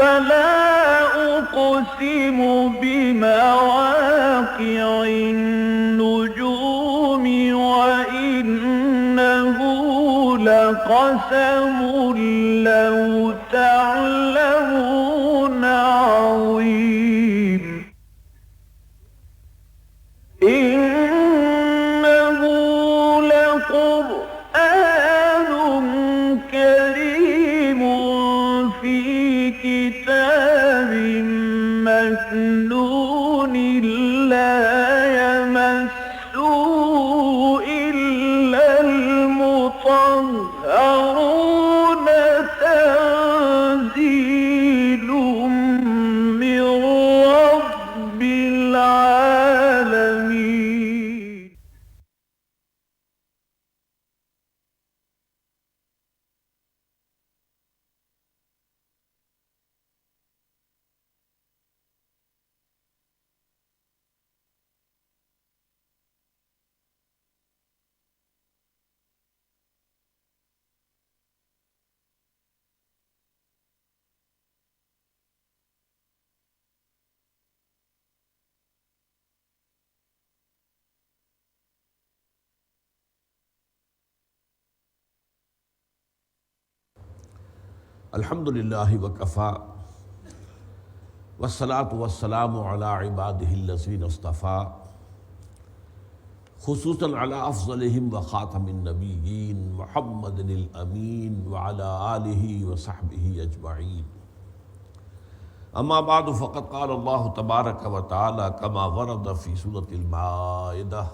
فلا أقسم بمواقع النجوم وإنه لقسم لو تعلمون عظيم إنه لقرآن كريم في كتاب مكنون لا يمسه إلا المطهرون تنزيل من رب العالمين. الحمدللہ وکفا والصلاة والسلام علی عبادہ الذین اصطفیٰ خصوصاً علی افضلہم وخاتم النبیین محمد الامین وعلی آلہ وصحبہ اجمعین. اما بعد فقد قال اللہ تبارک وتعالی کما ورد فی سورۃ المائدہ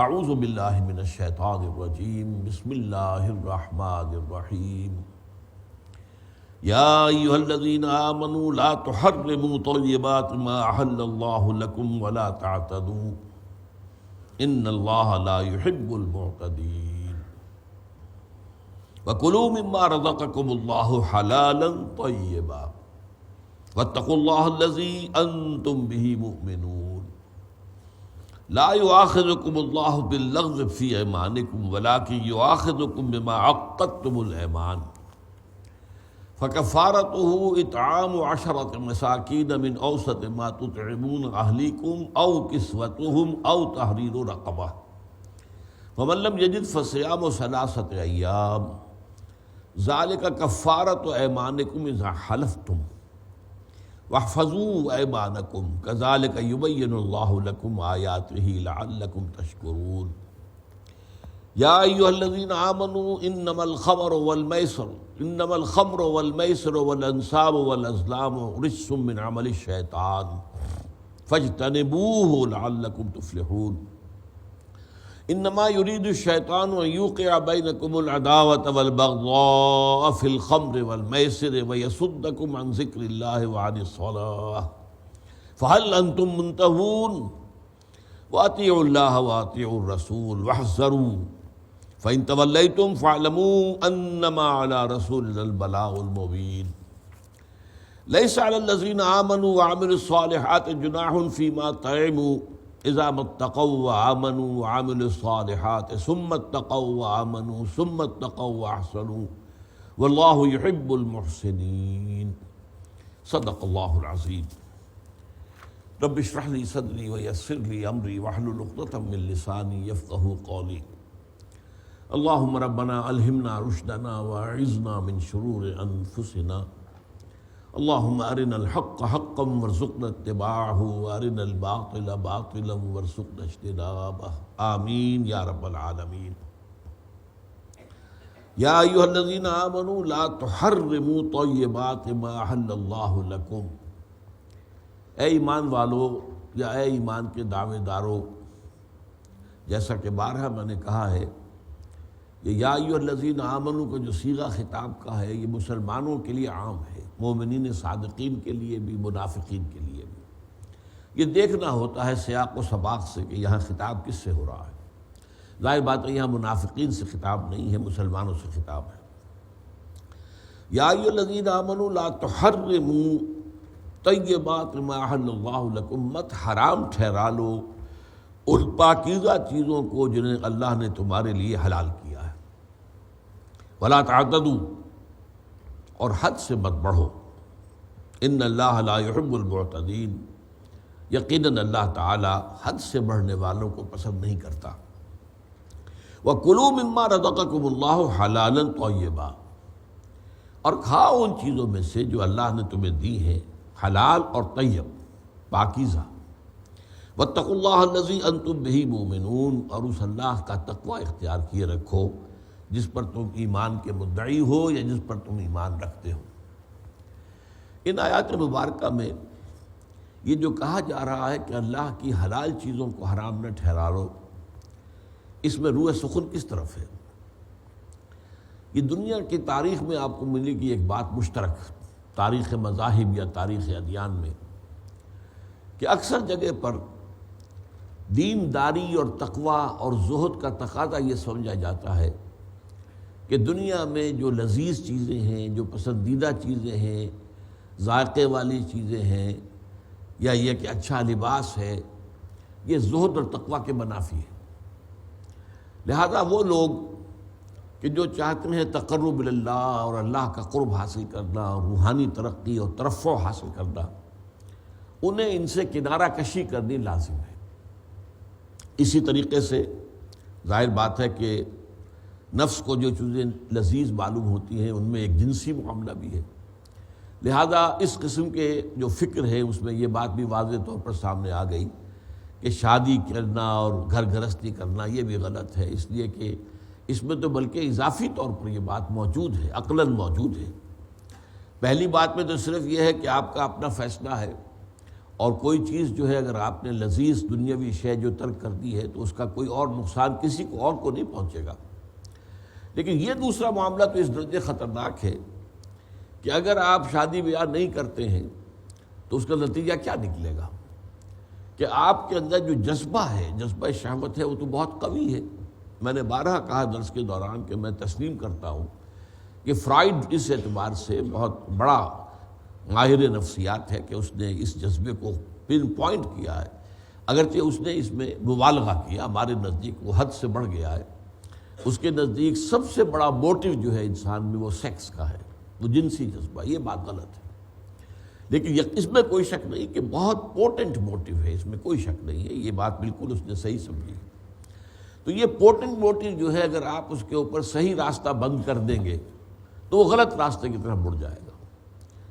اعوذ باللہ من الشیطان الرجیم بسم اللہ الرحمن الرحیم یا ایھا الذین آمنوا لا تحرموا طیبات ما احل اللہ لکم ولا تعتدوا ان اللہ لا يحب المعتدین وکلوا مما رزقکم اللہ حلالا طیبا واتقوا اللہ الذی انتم بہ مؤمنون لا يؤاخذکم اللہ باللغو فی ایمانکم ولکن یؤاخذکم بما عقدتم الایمان فکفارتہ اطعام 10 مساکین من اوسط ما تطعمون اہلیکم او کسوتہم او تحریر رقبہ فمن لم یجد فصیام 3 ایام ذلک کفارۃ ایمانکم اذا حلفتم واحفظوا ایمانکم کذلک یبین اللہ لکم آیاتہ لعلکم تشکرون. یا ایھا الذین آمنوا انما الخمر والمیسر والانصاب والازلام رجس من عمل الشیطان فاجتنبوہ لعلکم تفلحون. انما یرید الشیطان ان یوقع بینکم العداوۃ والبغضاء فی الخمر والمیسر ویصدکم عن ذکر اللہ وعن الصلاۃ فہل انتم منتہون واطیعوا اللہ واطیعوا الرسول واحذروا فإن تولیتم فاعلموا انما علی رسولنا البلاغ المبین. لیس علی الذین آمنوا وعملوا الصالحات جناح فیما طعموا اذا ما اتقوا وآمنوا وعملوا الصالحات ثم اتقوا وآمنوا ثم اتقوا واحسنوا واللہ يحب المحسنین. صدق اللہ العظیم. رب اشرح لی صدری ویسر لی امری واحلل عقدۃ من لسانی یفقہوا قولی. اللہم ربنا الہمنا رشدنا واعذنا من شرور انفسنا. اللہم ارنا الحق حقا وارزقنا اتباعہ وارنا الباطل باطلا وارزقنا اجتنابہ آمین یا رب العالمین. یا ایھا الذین آمنوا لا تحرموا طیبات ما احل اللہ لکم. اے ایمان والو یا اے ایمان کے دعوے دارو، جیسا کہ بارہا میں نے کہا ہے یہ یا ایھا الذین آمنوا کا جو صیغہ خطاب کا ہے یہ مسلمانوں کے لیے عام ہے، مومنین صادقین کے لیے بھی، منافقین کے لیے بھی. یہ دیکھنا ہوتا ہے سیاق و سباق سے کہ یہاں خطاب کس سے ہو رہا ہے. ظاہر بات ہے یہاں منافقین سے خطاب نہیں ہے، مسلمانوں سے خطاب ہے. یا ایھا الذین آمنوا لا تحرموا طیبات ما احل اللہ لکم، مت حرام ٹھہرا لو ان پاکیزہ چیزوں کو جنہیں اللہ نے تمہارے لیے حلال کیا ہے. ولا تعتدوا، اور حد سے مت بڑھو. ان اللہ لا يحب المعتدین، یقیناً اللہ تعالی حد سے بڑھنے والوں کو پسند نہیں کرتا۔ وَكُلُوا مِمَّا رَزَقَكُمُ اللَّهُ حَلَالًا طَيِّبًا، اور کھاؤ ان چیزوں میں سے جو اللہ نے تمہیں دی ہیں، حلال اور طیب، پاکیزہ۔ وَاتَّقُوا اللَّهَ الَّذِي أَنتُم بِهِ مُؤْمِنُونَ، اور اس اللہ کا تقوی اختیار کیے رکھو جس پر تم ایمان کے مدعی ہو یا جس پر تم ایمان رکھتے ہو۔ ان آیات مبارکہ میں یہ جو کہا جا رہا ہے کہ اللہ کی حلال چیزوں کو حرام نہ ٹھہراؤ، اس میں روح سخن کس طرف ہے؟ یہ دنیا کی تاریخ میں آپ کو ملے گی ایک بات مشترک، تاریخ مذاہب یا تاریخ ادیان میں، کہ اکثر جگہ پر دینداری اور تقوی اور زہد کا تقاضا یہ سمجھا جاتا ہے کہ دنیا میں جو لذیذ چیزیں ہیں، جو پسندیدہ چیزیں ہیں، ذائقے والی چیزیں ہیں، یا یہ کہ اچھا لباس ہے، یہ زہد اور تقوی کے منافی ہے۔ لہذا وہ لوگ کہ جو چاہتے ہیں تقرب اللہ اور اللہ کا قرب حاصل کرنا، روحانی ترقی اور ترفع حاصل کرنا، انہیں ان سے کنارہ کشی کرنی لازم ہے۔ اسی طریقے سے ظاہر بات ہے کہ نفس کو جو چیزیں لذیذ معلوم ہوتی ہیں ان میں ایک جنسی معاملہ بھی ہے، لہذا اس قسم کے جو فکر ہے اس میں یہ بات بھی واضح طور پر سامنے آ گئی کہ شادی کرنا اور گھر گھرستی کرنا یہ بھی غلط ہے، اس لیے کہ اس میں تو بلکہ اضافی طور پر یہ بات موجود ہے، عقلاً موجود ہے۔ پہلی بات میں تو صرف یہ ہے کہ آپ کا اپنا فیصلہ ہے، اور کوئی چیز جو ہے اگر آپ نے لذیذ دنیاوی شے جو ترک کر دی ہے تو اس کا کوئی اور نقصان کسی کو اور کو نہیں پہنچے گا۔ لیکن یہ دوسرا معاملہ تو اس درجے خطرناک ہے کہ اگر آپ شادی بیاہ نہیں کرتے ہیں تو اس کا نتیجہ کیا نکلے گا کہ آپ کے اندر جو جذبہ ہے، جذبہ شہوت ہے، وہ تو بہت قوی ہے۔ میں نے بارہا کہا درس کے دوران کہ میں تسلیم کرتا ہوں کہ فرائیڈ اس اعتبار سے بہت بڑا ماہر نفسیات ہے کہ اس نے اس جذبے کو پن پوائنٹ کیا ہے، اگرچہ اس نے اس میں مبالغہ کیا، ہمارے نزدیک وہ حد سے بڑھ گیا ہے۔ اس کے نزدیک سب سے بڑا موٹیو جو ہے انسان میں وہ سیکس کا ہے، وہ جنسی جذبہ، یہ بات غلط ہے۔ لیکن اس میں کوئی شک نہیں کہ بہت پوٹنٹ موٹیو ہے، اس میں کوئی شک نہیں ہے، یہ بات بالکل اس نے صحیح سمجھی۔ تو یہ پوٹنٹ موٹیو جو ہے اگر آپ اس کے اوپر صحیح راستہ بند کر دیں گے تو وہ غلط راستے کی طرف مڑ جائے گا۔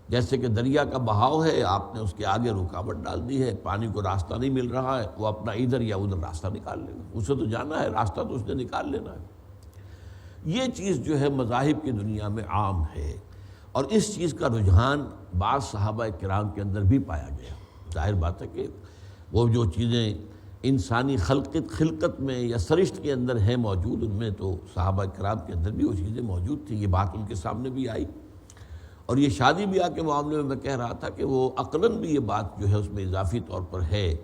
جیسے کہ دریا کا بہاؤ ہے، آپ نے اس کے آگے رکاوٹ ڈال دی ہے، پانی کو راستہ نہیں مل رہا ہے، وہ اپنا ادھر یا ادھر راستہ نکال لے گا، اسے تو جانا ہے، راستہ تو اس نے نکال لینا ہے۔ یہ چیز جو ہے مذاہب کی دنیا میں عام ہے، اور اس چیز کا رجحان بعض صحابہ کرام کے اندر بھی پایا گیا۔ ظاہر بات ہے کہ وہ جو چیزیں انسانی خلقت میں یا سرشت کے اندر ہیں موجود، ان میں تو صحابہ کرام کے اندر بھی وہ چیزیں موجود تھیں، یہ بات ان کے سامنے بھی آئی۔ اور یہ شادی بیاہ کے معاملے میں کہہ رہا تھا کہ وہ عقلاً بھی یہ بات جو ہے اس میں اضافی طور پر ہے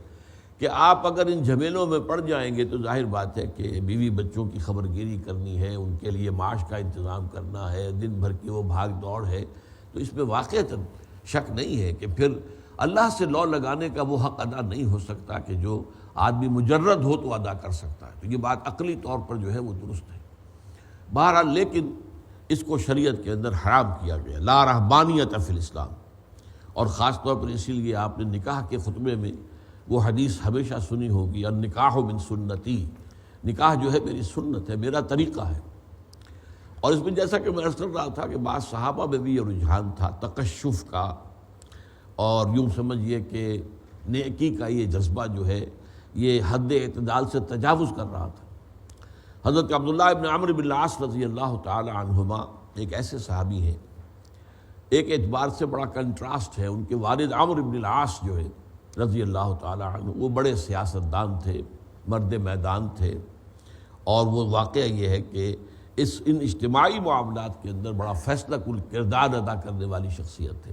کہ آپ اگر ان جھمیلوں میں پڑ جائیں گے تو ظاہر بات ہے کہ بیوی بچوں کی خبر گیری کرنی ہے، ان کے لیے معاش کا انتظام کرنا ہے، دن بھر کی وہ بھاگ دوڑ ہے، تو اس میں واقعتاً شک نہیں ہے کہ پھر اللہ سے لو لگانے کا وہ حق ادا نہیں ہو سکتا کہ جو آدمی مجرد ہو تو ادا کر سکتا ہے۔ تو یہ بات عقلی طور پر جو ہے وہ درست ہے۔ بہرحال لیکن اس کو شریعت کے اندر حرام کیا گیا، لا رہبانیت فی الاسلام، اور خاص طور پر اسی لیے آپ نے نکاح کے خطبے میں وہ حدیث ہمیشہ سنی ہوگی، النکاح من سنتی، نکاح جو ہے میری سنت ہے، میرا طریقہ ہے۔ اور اس میں جیسا کہ میں عرض کر رہا تھا کہ بعض صحابہ میں بھی یہ رجحان تھا تکشف کا، اور یوں سمجھیے کہ نیکی کا یہ جذبہ جو ہے یہ حد اعتدال سے تجاوز کر رہا تھا۔ حضرت عبداللہ ابن عمرو بن العاص رضی اللہ تعالی عنہما ایک ایسے صحابی ہیں، ایک اعتبار سے بڑا کنٹراسٹ ہے، ان کے والد عمرو بن العاص جو ہے رضی اللہ تعالی عنہ، وہ بڑے سیاستدان تھے، مرد میدان تھے، اور وہ واقعہ یہ ہے کہ ان اجتماعی معاملات کے اندر بڑا فیصلہ کن کردار ادا کرنے والی شخصیت ہے۔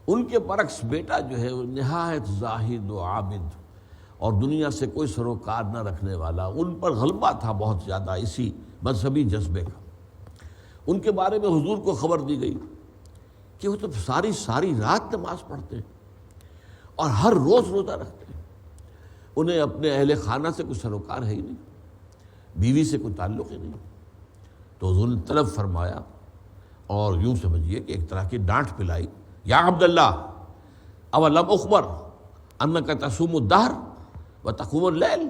ان کے برعکس بیٹا جو ہے وہ نہایت زاہد و عابد اور دنیا سے کوئی سروکار نہ رکھنے والا، ان پر غلبہ تھا بہت زیادہ اسی مذہبی جذبے کا۔ ان کے بارے میں حضور کو خبر دی گئی کہ وہ تو ساری رات نماز پڑھتے ہیں اور ہر روز روزہ رکھتے ہیں، انہیں اپنے اہل خانہ سے کوئی سروکار ہے ہی نہیں، بیوی سے کوئی تعلق ہی نہیں۔ تو حضور نے طلب فرمایا اور یوں سمجھیے کہ ایک طرح کی ڈانٹ پلائی، یا عبداللہ اولم اخبر انک تصوم الدہر وتقوم اللیل،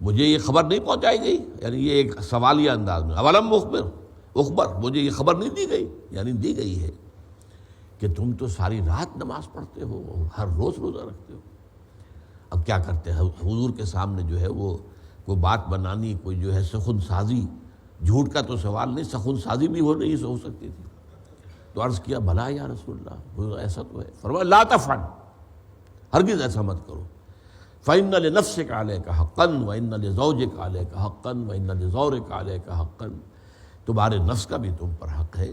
مجھے یہ خبر نہیں پہنچائی گئی، یعنی یہ ایک سوالیہ انداز میں، اولم اخبر مجھے یہ خبر نہیں دی گئی، یعنی دی گئی ہے کہ تم تو ساری رات نماز پڑھتے ہو، ہر روز روزہ رکھتے ہو۔ اب کیا کرتے ہیں حضور کے سامنے جو ہے وہ کوئی بات بنانی، کوئی جو ہے سخن سازی، جھوٹ کا تو سوال نہیں، سخن سازی بھی نہیں ہو سکتی تھی۔ تو عرض کیا بھلا یا رسول اللہ ایسا تو ہے۔ فرمایا لا تفعل، ہرگز ایسا مت کرو۔ فإن لنفسك عليك حقا وإن لزوجك عليك حقا وإن لزورك عليك حقا، تمہارے نفس کا بھی تم پر حق ہے،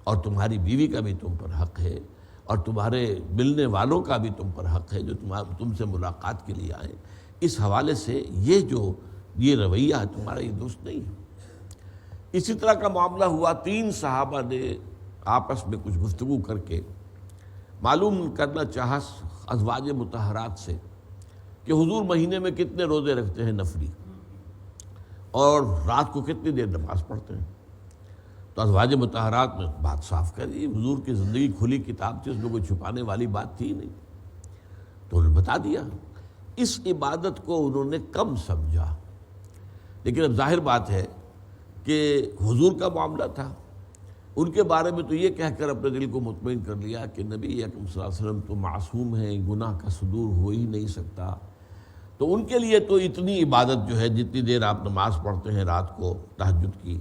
اور تمہاری بیوی کا بھی تم پر حق ہے، اور تمہارے ملنے والوں کا بھی تم پر حق ہے جو تم سے ملاقات کے لیے آئے۔ اس حوالے سے یہ رویہ ہے تمہارا، یہ درست نہیں ہے۔ اسی طرح کا معاملہ ہوا، 3 صحابہ نے آپس میں کچھ گفتگو کر کے معلوم کرنا چاہا ازواج مطہرات سے کہ حضور مہینے میں کتنے روزے رکھتے ہیں نفلی، اور رات کو کتنی دیر نماز پڑھتے ہیں۔ تو ازواج مطہرات نے بات صاف کر دی، حضور کی زندگی کھلی کتاب تھی، اس میں کوئی چھپانے والی بات تھی نہیں، تو انہوں نے بتا دیا۔ اس عبادت کو انہوں نے کم سمجھا، لیکن اب ظاہر بات ہے کہ حضور کا معاملہ تھا، ان کے بارے میں تو یہ کہہ کر اپنے دل کو مطمئن کر لیا کہ نبی اکرم صلی اللہ علیہ وسلم تو معصوم ہیں، گناہ کا صدور ہو ہی نہیں سکتا، تو ان کے لیے تو اتنی عبادت جو ہے، جتنی دیر آپ نماز پڑھتے ہیں رات کو تہجد کی،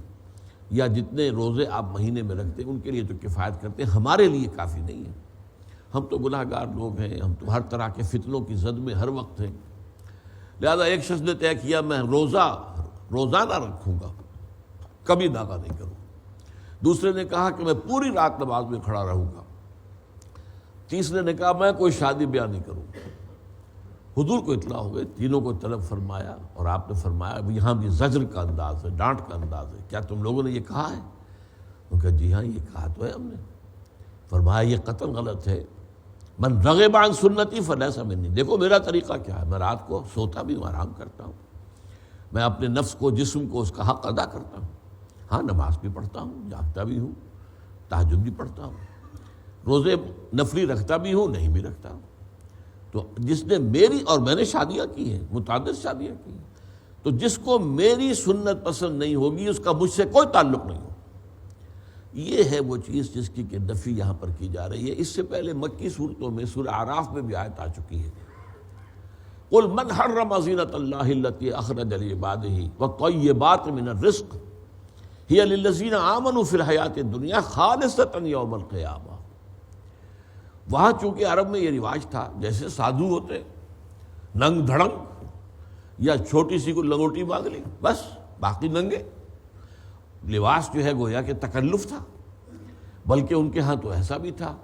یا جتنے روزے آپ مہینے میں رکھتے ہیں، ان کے لیے تو کفایت کرتے ہیں، ہمارے لیے کافی نہیں ہے۔ ہم تو گناہ گار لوگ ہیں، ہم تو ہر طرح کے فتنوں کی زد میں ہر وقت ہیں۔ لہذا ایک شخص نے طے کیا میں روزانہ رکھوں گا، کبھی داغا نہیں کروں۔ دوسرے نے کہا کہ میں پوری رات نماز میں کھڑا رہوں گا۔ تیسرے نے کہا میں کوئی شادی بیاہ نہیں کروں گا۔ حضور کو اطلاع ہو گئی، تینوں کو طلب فرمایا، اور آپ نے فرمایا یہاں بھی زجر کا انداز ہے، ڈانٹ کا انداز ہے، کیا تم لوگوں نے یہ کہا ہے؟ انہوں نے کہا جی ہاں یہ کہا تو ہے ہم نے۔ فرمایا یہ قطعاً غلط ہے، من رغب عن سنتی فلیس منی، دیکھو میرا طریقہ کیا ہے، میں رات کو سوتا بھی ہوں، آرام کرتا ہوں، میں اپنے نفس کو، جسم کو اس کا حق ادا کرتا ہوں، ہاں نماز بھی پڑھتا ہوں، جاگتا بھی ہوں، تہجد بھی پڑھتا ہوں، روزے نفلی رکھتا بھی ہوں، نہیں بھی رکھتا ہوں۔ تو جس نے اور میں نے شادیاں کی ہیں، متعدد شادیاں کی ہیں، تو جس کو میری سنت پسند نہیں ہوگی اس کا مجھ سے کوئی تعلق نہیں ہو۔ یہ ہے وہ چیز جس کی کہ نفی یہاں پر کی جا رہی ہے۔ اس سے پہلے مکی صورتوں میں سورہ اعراف میں بھی آیت آ چکی ہے، قل من حرم زینۃ اللہ التی اخرج لعبادہ والطیبات من الرزق ہی للذین آمنوا فی الحیاۃ الدنیا خالصۃ یوم القیامہ۔ وہاں چونکہ عرب میں یہ رواج تھا، جیسے سادھو ہوتے ننگ دھڑنگ، یا چھوٹی سی کو لنگوٹی مانگ لی بس، باقی ننگے، لباس جو ہے گویا کہ تکلف تھا۔ بلکہ ان کے ہاں تو ایسا بھی تھا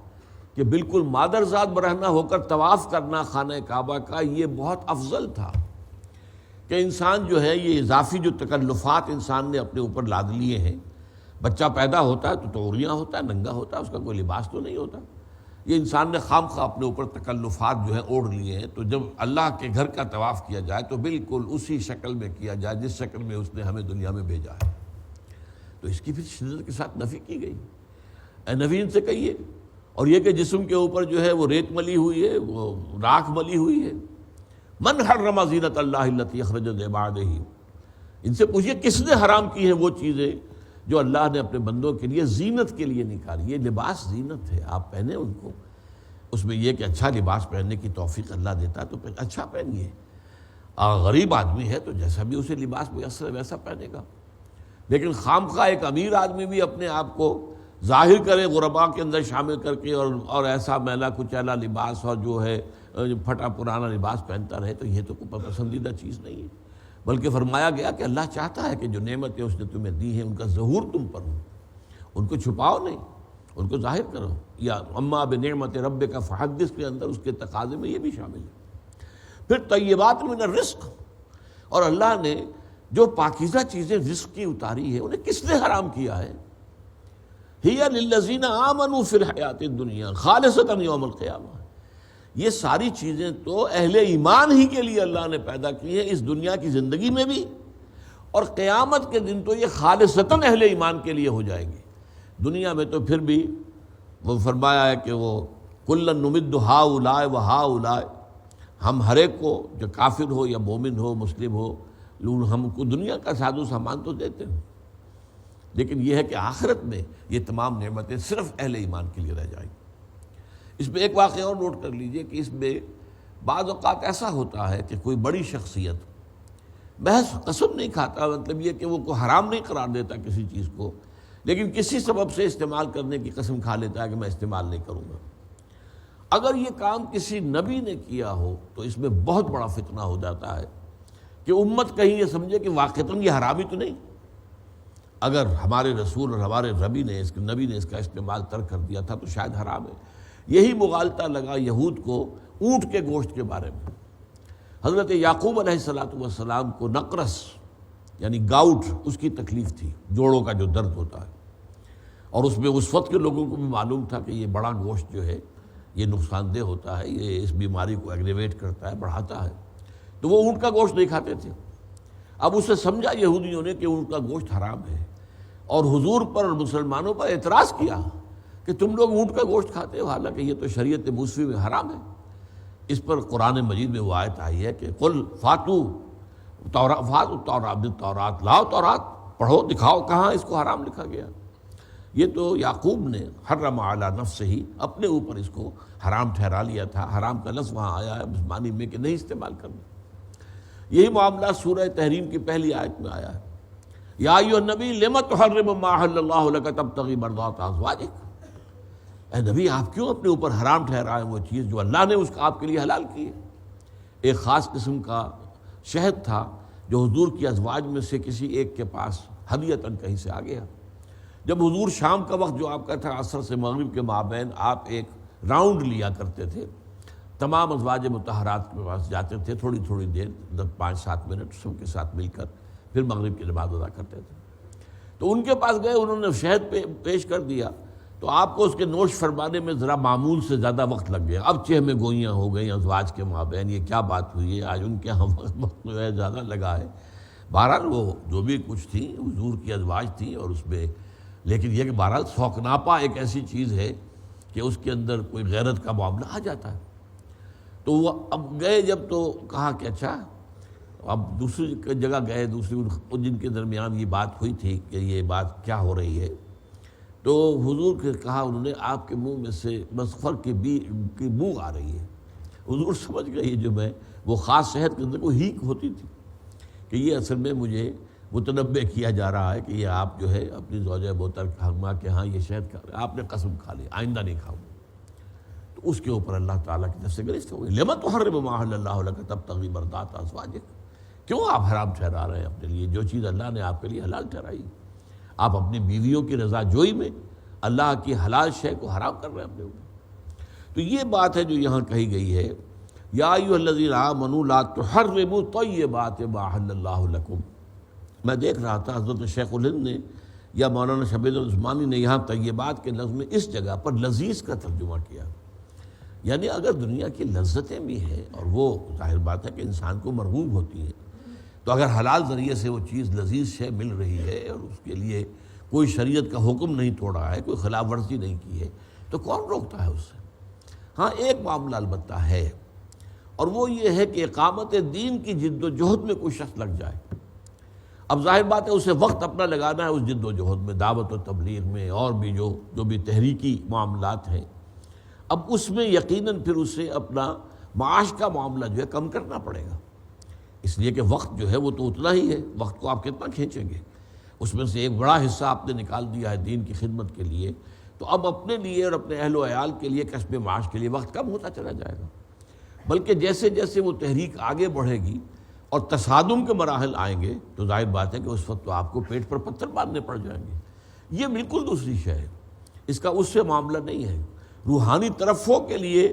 کہ بالکل مادرزاد برہنہ ہو کر طواف کرنا خانہ کعبہ کا یہ بہت افضل تھا، کہ انسان جو ہے یہ اضافی جو تکلفات انسان نے اپنے اوپر لاد لیے ہیں، بچہ پیدا ہوتا ہے تو توریاں ہوتا ہے، ننگا ہوتا ہے، اس کا کوئی لباس تو نہیں ہوتا، یہ انسان نے خام خواہ اپنے اوپر تکلفات جو ہے اوڑھ لیے ہیں۔ تو جب اللہ کے گھر کا طواف کیا جائے تو بالکل اسی شکل میں کیا جائے جس شکل میں اس نے ہمیں دنیا میں بھیجا ہے۔ تو اس کی پھر شدت کے ساتھ نفی کی گئی، اے نبی ان سے کہیے، اور یہ کہ جسم کے اوپر جو ہے وہ ریت ملی ہوئی ہے، وہ راکھ ملی ہوئی ہے، من حرم زینۃ اللہ التی اخرج لعبادہ، ان سے پوچھئے کس نے حرام کی ہیں وہ چیزیں جو اللہ نے اپنے بندوں کے لیے زینت کے لیے نکالی۔ یہ لباس زینت ہے، آپ پہنیں ان کو، اس میں یہ کہ اچھا لباس پہننے کی توفیق اللہ دیتا ہے تو پھر اچھا پہنیے۔ غریب آدمی ہے تو جیسا بھی اسے لباس میسر ہے ویسا پہنے گا، لیکن خام خواہ ایک امیر آدمی بھی اپنے آپ کو ظاہر کرے غرباء کے اندر شامل کر کے، اور ایسا میلا کچیلا لباس اور جو ہے پھٹا پرانا لباس پہنتا رہے، تو یہ تو کوئی پسندیدہ چیز نہیں ہے۔ بلکہ فرمایا گیا کہ اللہ چاہتا ہے کہ جو نعمتیں اس نے تمہیں دی ہیں ان کا ظہور تم پر ہو، ان کو چھپاؤ نہیں، ان کو ظاہر کرو۔ یا اما بنعمت ربک فحدث کے اندر اس کے تقاضے میں یہ بھی شامل ہے۔ پھر طیبات من الرزق، اور اللہ نے جو پاکیزہ چیزیں رزق کی اتاری ہے انہیں کس نے حرام کیا ہے؟ ہی للذین آمنوا فی الحیاۃ الدنیا خالصۃ یوم القیامہ، یہ ساری چیزیں تو اہل ایمان ہی کے لیے اللہ نے پیدا کی ہیں، اس دنیا کی زندگی میں بھی، اور قیامت کے دن تو یہ خالصتاً اہل ایمان کے لیے ہو جائیں گے۔ دنیا میں تو پھر بھی وہ فرمایا ہے کہ وہ کلن نمد ہؤلاء و ہؤلاء، ہم ہر ایک کو جو کافر ہو یا مومن ہو مسلم ہو ہم کو دنیا کا ساز و سامان تو دیتے ہیں، لیکن یہ ہے کہ آخرت میں یہ تمام نعمتیں صرف اہل ایمان کے لیے رہ جائیں۔ اس میں ایک واقعہ اور نوٹ کر لیجئے کہ اس میں بعض اوقات ایسا ہوتا ہے کہ کوئی بڑی شخصیت محض قسم نہیں کھاتا، مطلب یہ کہ وہ کو حرام نہیں قرار دیتا کسی چیز کو، لیکن کسی سبب سے استعمال کرنے کی قسم کھا لیتا ہے کہ میں استعمال نہیں کروں گا۔ اگر یہ کام کسی نبی نے کیا ہو تو اس میں بہت بڑا فتنہ ہو جاتا ہے کہ امت کہیں یہ سمجھے کہ واقعتاً یہ حرامی تو نہیں، اگر ہمارے رسول اور ہمارے نبی نے اس کا استعمال ترک کر دیا تھا تو شاید حرام ہے۔ یہی مغالطہ لگا یہود کو اونٹ کے گوشت کے بارے میں۔ حضرت یعقوب علیہ السلام کو نقرس یعنی گاؤٹ اس کی تکلیف تھی، جوڑوں کا جو درد ہوتا ہے، اور اس میں اس وقت کے لوگوں کو بھی معلوم تھا کہ یہ بڑا گوشت جو ہے یہ نقصان دہ ہوتا ہے، یہ اس بیماری کو ایگریویٹ کرتا ہے، بڑھاتا ہے، تو وہ اونٹ کا گوشت نہیں کھاتے تھے۔ اب اسے سمجھا یہودیوں نے کہ اونٹ کا گوشت حرام ہے، اور حضور پر اور مسلمانوں پر اعتراض کیا کہ تم لوگ اونٹ کا گوشت کھاتے ہو، حالانکہ یہ تو شریعت موسوی میں حرام ہے۔ اس پر قرآن مجید میں وہ آیت آئی ہے کہ قل فاتو التورات، لاؤ تورات، پڑھو دکھاؤ کہاں اس کو حرام لکھا گیا۔ یہ تو یعقوب نے حرم علی نفسہ ہی اپنے اوپر اس کو حرام ٹھہرا لیا تھا۔ حرام کا لفظ وہاں آیا ہے اس معنی میں کہ نہیں استعمال کرنا۔ یہی معاملہ سورہ تحریم کی پہلی آیت میں آیا ہے، یا ایھا النبی لم تحرم ما احل اللہ لک تبتغی مرضات ازواجک، اے نبی آپ کیوں اپنے اوپر حرام ٹھہرائیں وہ چیز جو اللہ نے اس کا آپ کے لیے حلال کی ہے۔ ایک خاص قسم کا شہد تھا جو حضور کی ازواج میں سے کسی ایک کے پاس ہدیۃً کہیں سے آ گیا۔ جب حضور شام کا وقت جو آپ کا تھا عصر سے مغرب کے مابین آپ ایک راؤنڈ لیا کرتے تھے، تمام ازواج مطہرات کے پاس جاتے تھے تھوڑی تھوڑی دیر، 5-7 منٹ سب کے ساتھ مل کر، پھر مغرب کی نماز ادا کرتے تھے۔ تو ان کے پاس گئے، انہوں نے شہد پیش کر دیا، تو آپ کو اس کے نوش فرمانے میں ذرا معمول سے زیادہ وقت لگ گیا۔ اب چہ میں گوئیاں ہو گئیں ازواج کے مابین، یہ کیا بات ہوئی ہے، آج ان کے ہم وقت جو ہے زیادہ لگا ہے۔ بہرحال وہ جو بھی کچھ تھیں حضور کی ازواج تھیں، اور اس میں لیکن یہ کہ بہرحال سوکناپا ایک ایسی چیز ہے کہ اس کے اندر کوئی غیرت کا معاملہ آ جاتا ہے۔ تو وہ اب گئے جب تو کہا کہ اچھا، اب دوسری جگہ گئے، دوسری جن کے درمیان یہ بات ہوئی تھی کہ یہ بات کیا ہو رہی ہے، تو حضور کے کہا انہوں نے آپ کے منہ میں سے مسفر کی بو آ رہی ہے۔ حضور سمجھ گئے یہ جو میں وہ خاص شہد کے اندر کوئی ہیک ہوتی تھی کہ یہ اصل میں مجھے متنبع کیا جا رہا ہے کہ یہ آپ جو ہے اپنی زوجہ محترمہ کے ہاں یہ شہد کھا رہے ہیں، آپ نے قسم کھا لی آئندہ نہیں کھاؤں۔ تو اس کے اوپر اللہ تعالیٰ کی طرف سے گرفت ہو گئی، لم تحرم ما احل اللہ لک تبتغی مرضات ازواجک، کیوں آپ حرام ٹھہرا رہے ہیں اپنے لیے جو چیز اللہ نے آپ کے لیے حلال ٹھہرائی۔ آپ اپنی بیویوں کی رضا جوئی میں اللہ کی حلال شے کو حرام کر رہے ہیں اپنے اوپر۔ تو یہ بات ہے جو یہاں کہی گئی ہے، یا ایھا الذین آمنوا لا تحرموا طیبات ما احل اللہ لکم۔ میں دیکھ رہا تھا حضرت شیخ الہند نے یا مولانا شبیر العثمانی نے یہاں طیبات کے لفظ میں اس جگہ پر لذیذ کا ترجمہ کیا، یعنی اگر دنیا کی لذتیں بھی ہیں اور وہ ظاہر بات ہے کہ انسان کو مرغوب ہوتی ہے، تو اگر حلال ذریعے سے وہ چیز لذیذ شے مل رہی ہے اور اس کے لیے کوئی شریعت کا حکم نہیں توڑا ہے، کوئی خلاف ورزی نہیں کی ہے، تو کون روکتا ہے اس سے؟ ہاں ایک معاملہ البتہ ہے، اور وہ یہ ہے کہ اقامت دین کی جد و جہد میں کوئی شخص لگ جائے۔ اب ظاہر بات ہے اسے وقت اپنا لگانا ہے اس جد و جہد میں، دعوت و تبلیغ میں، اور بھی جو بھی تحریکی معاملات ہیں۔ اب اس میں یقیناً پھر اسے اپنا معاش کا معاملہ جو ہے کم کرنا پڑے گا، اس لیے کہ وقت جو ہے وہ تو اتنا ہی ہے، وقت کو آپ کتنا کھینچیں گے، اس میں سے ایک بڑا حصہ آپ نے نکال دیا ہے دین کی خدمت کے لیے، تو اب اپنے لیے اور اپنے اہل و عیال کے لیے کسب معاش کے لیے وقت کم ہوتا چلا جائے گا۔ بلکہ جیسے جیسے وہ تحریک آگے بڑھے گی اور تصادم کے مراحل آئیں گے تو ظاہر بات ہے کہ اس وقت تو آپ کو پیٹ پر پتھر باندھنے پڑ جائیں گے۔ یہ بالکل دوسری شے ہے، اس کا اس سے معاملہ نہیں ہے۔ روحانی ترفع کے لیے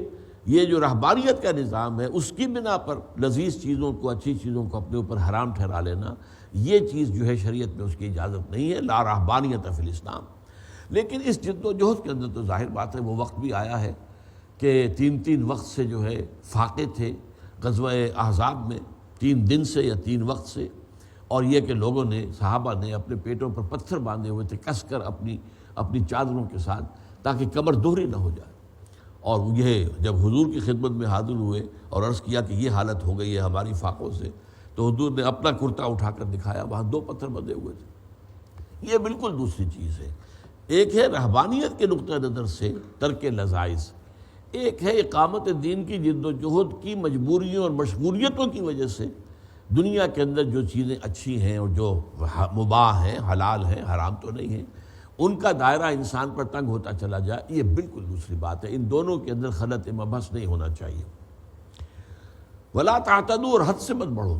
یہ جو رہبانیت کا نظام ہے اس کی بنا پر لذیذ چیزوں کو، اچھی چیزوں کو اپنے اوپر حرام ٹھہرا لینا، یہ چیز جو ہے شریعت میں اس کی اجازت نہیں ہے، لا رہبانیت فی الاسلام۔ لیکن اس جد و جہد کے اندر تو ظاہر بات ہے وہ وقت بھی آیا ہے کہ 3 وقت سے جو ہے فاقے تھے غزوہ احزاب میں، 3 دن سے یا 3 وقت سے، اور یہ کہ لوگوں نے، صحابہ نے اپنے پیٹوں پر پتھر باندھے ہوئے تھے کس کر اپنی چادروں کے ساتھ، تاکہ کمر دوہری نہ ہو جائے۔ اور یہ جب حضور کی خدمت میں حاضر ہوئے اور عرض کیا کہ یہ حالت ہو گئی ہے ہماری فاقوں سے، تو حضور نے اپنا کرتا اٹھا کر دکھایا، وہاں 2 پتھر بندھے ہوئے تھے۔ یہ بالکل دوسری چیز ہے۔ ایک ہے رہبانیت کے نقطہ نظر سے ترک لذائذ، ایک ہے اقامت دین کی جد و جہد کی مجبوریوں اور مشغولیتوں کی وجہ سے دنیا کے اندر جو چیزیں اچھی ہیں اور جو مباح ہیں، حلال ہیں، حرام تو نہیں ہیں، ان کا دائرہ انسان پر تنگ ہوتا چلا جائے، یہ بالکل دوسری بات ہے۔ ان دونوں کے اندر خلط مبحث نہیں ہونا چاہیے۔ ولا تعتدوا، اور حد سے مت بڑھو۔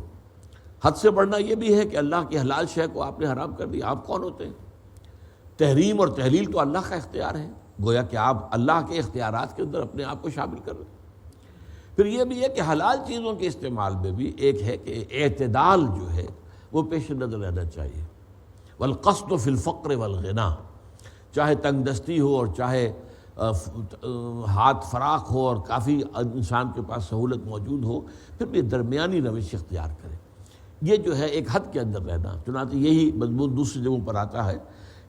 حد سے بڑھنا یہ بھی ہے کہ اللہ کی حلال شے کو آپ نے حرام کر دیا۔ آپ کون ہوتے ہیں؟ تحریم اور تحلیل تو اللہ کا اختیار ہے، گویا کہ آپ اللہ کے اختیارات کے اندر اپنے آپ کو شامل کر رہے ہیں۔ پھر یہ بھی ہے کہ حلال چیزوں کے استعمال میں بھی ایک ہے کہ اعتدال جو ہے وہ پیش نظر رہنا چاہیے۔ والقصد فی الفقر والغنا، چاہے تنگ دستی ہو اور چاہے ہاتھ فراخ ہو اور کافی انسان کے پاس سہولت موجود ہو، پھر بھی درمیانی روش اختیار کرے۔ یہ جو ہے ایک حد کے اندر رہنا، چنانچہ یہی مضمون دوسری جگہوں پر آتا ہے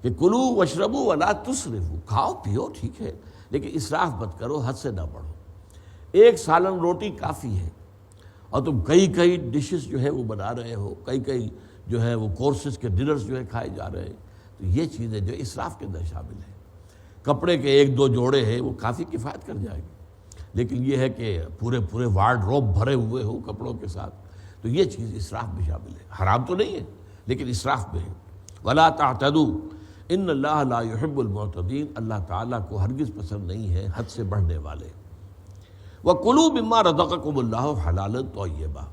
کہ کلو واشربوا ولا تسرفوا، کھاؤ پیو ٹھیک ہے لیکن اسراف مت کرو، حد سے نہ بڑھو۔ ایک سالن روٹی کافی ہے اور تم کئی ڈشز جو ہے وہ بنا رہے ہو، کئی جو ہے وہ کورسز کے ڈنرز جو ہے کھائے جا رہے ہیں، تو یہ چیزیں جو اسراف کے اندر شامل ہیں۔ کپڑے کے 1-2 جوڑے ہیں وہ کافی کفایت کر جائے گی، لیکن یہ ہے کہ پورے وارڈروب بھرے ہوئے ہو کپڑوں کے ساتھ، تو یہ چیز اسراف میں شامل ہے۔ حرام تو نہیں ہے لیکن اسراف میں ہے۔ ولا تعتدوا ان اللہ لا يحب المعتدین، اللہ تعالیٰ کو ہرگز پسند نہیں ہے حد سے بڑھنے والے۔ وَكُلُوا مِمَّا رَزَقَكُمُ اللَّهُ حَلَالًا طَيِّبًا،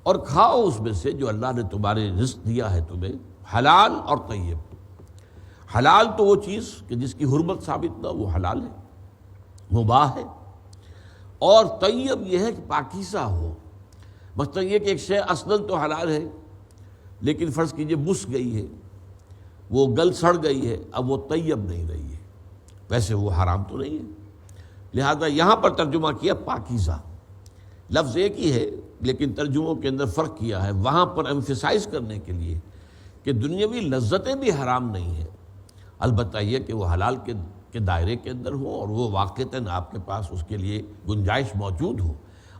اور کھاؤ اس میں سے جو اللہ نے تمہارے رزق دیا ہے تمہیں، حلال اور طیب۔ حلال تو وہ چیز کہ جس کی حرمت ثابت نہ، وہ حلال ہے، مباح ہے، اور طیب یہ ہے کہ پاکیزہ ہو۔ مثلا یہ کہ ایک شے اصلاً تو حلال ہے لیکن فرض کیجئے مس گئی ہے، وہ گل سڑ گئی ہے، اب وہ طیب نہیں رہی ہے، ویسے وہ حرام تو نہیں ہے، لہذا یہاں پر ترجمہ کیا پاکیزہ۔ لفظ ایک ہی ہے لیکن ترجموں کے اندر فرق کیا ہے، وہاں پر ایمفیسائز کرنے کے لیے کہ دنیاوی لذتیں بھی حرام نہیں ہیں، البتہ یہ کہ وہ حلال کے دائرے کے اندر ہو اور وہ واقعتاً آپ کے پاس اس کے لیے گنجائش موجود ہو،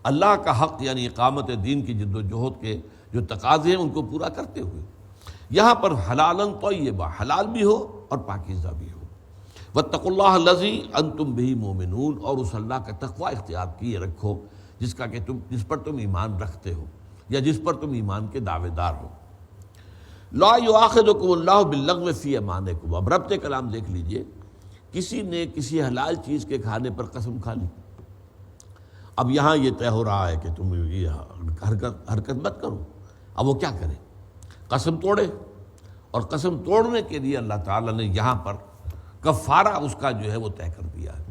اللہ کا حق یعنی اقامت دین کی جد و جہد کے جو تقاضے ہیں ان کو پورا کرتے ہوئے۔ یہاں پر حلالً طیبا، حلال بھی ہو اور پاکیزہ بھی ہو۔ واتقوا اللہ الذی انتم بہ مؤمنون، اور اس اللہ کا تقوی اختیار کیے رکھو جس پر تم ایمان رکھتے ہو یا جس پر تم ایمان کے دعوے دار ہو۔ لا یؤاخذکم اللہ باللغو فی ایمانکم، اب ربط کلام دیکھ لیجئے، کسی نے کسی حلال چیز کے کھانے پر قسم کھا لی، اب یہاں یہ طے ہو رہا ہے کہ تم یہ حرکت مت کرو، اب وہ کیا کرے؟ قسم توڑے، اور قسم توڑنے کے لیے اللہ تعالیٰ نے یہاں پر کفارہ اس کا جو ہے وہ طے کر دیا ہے۔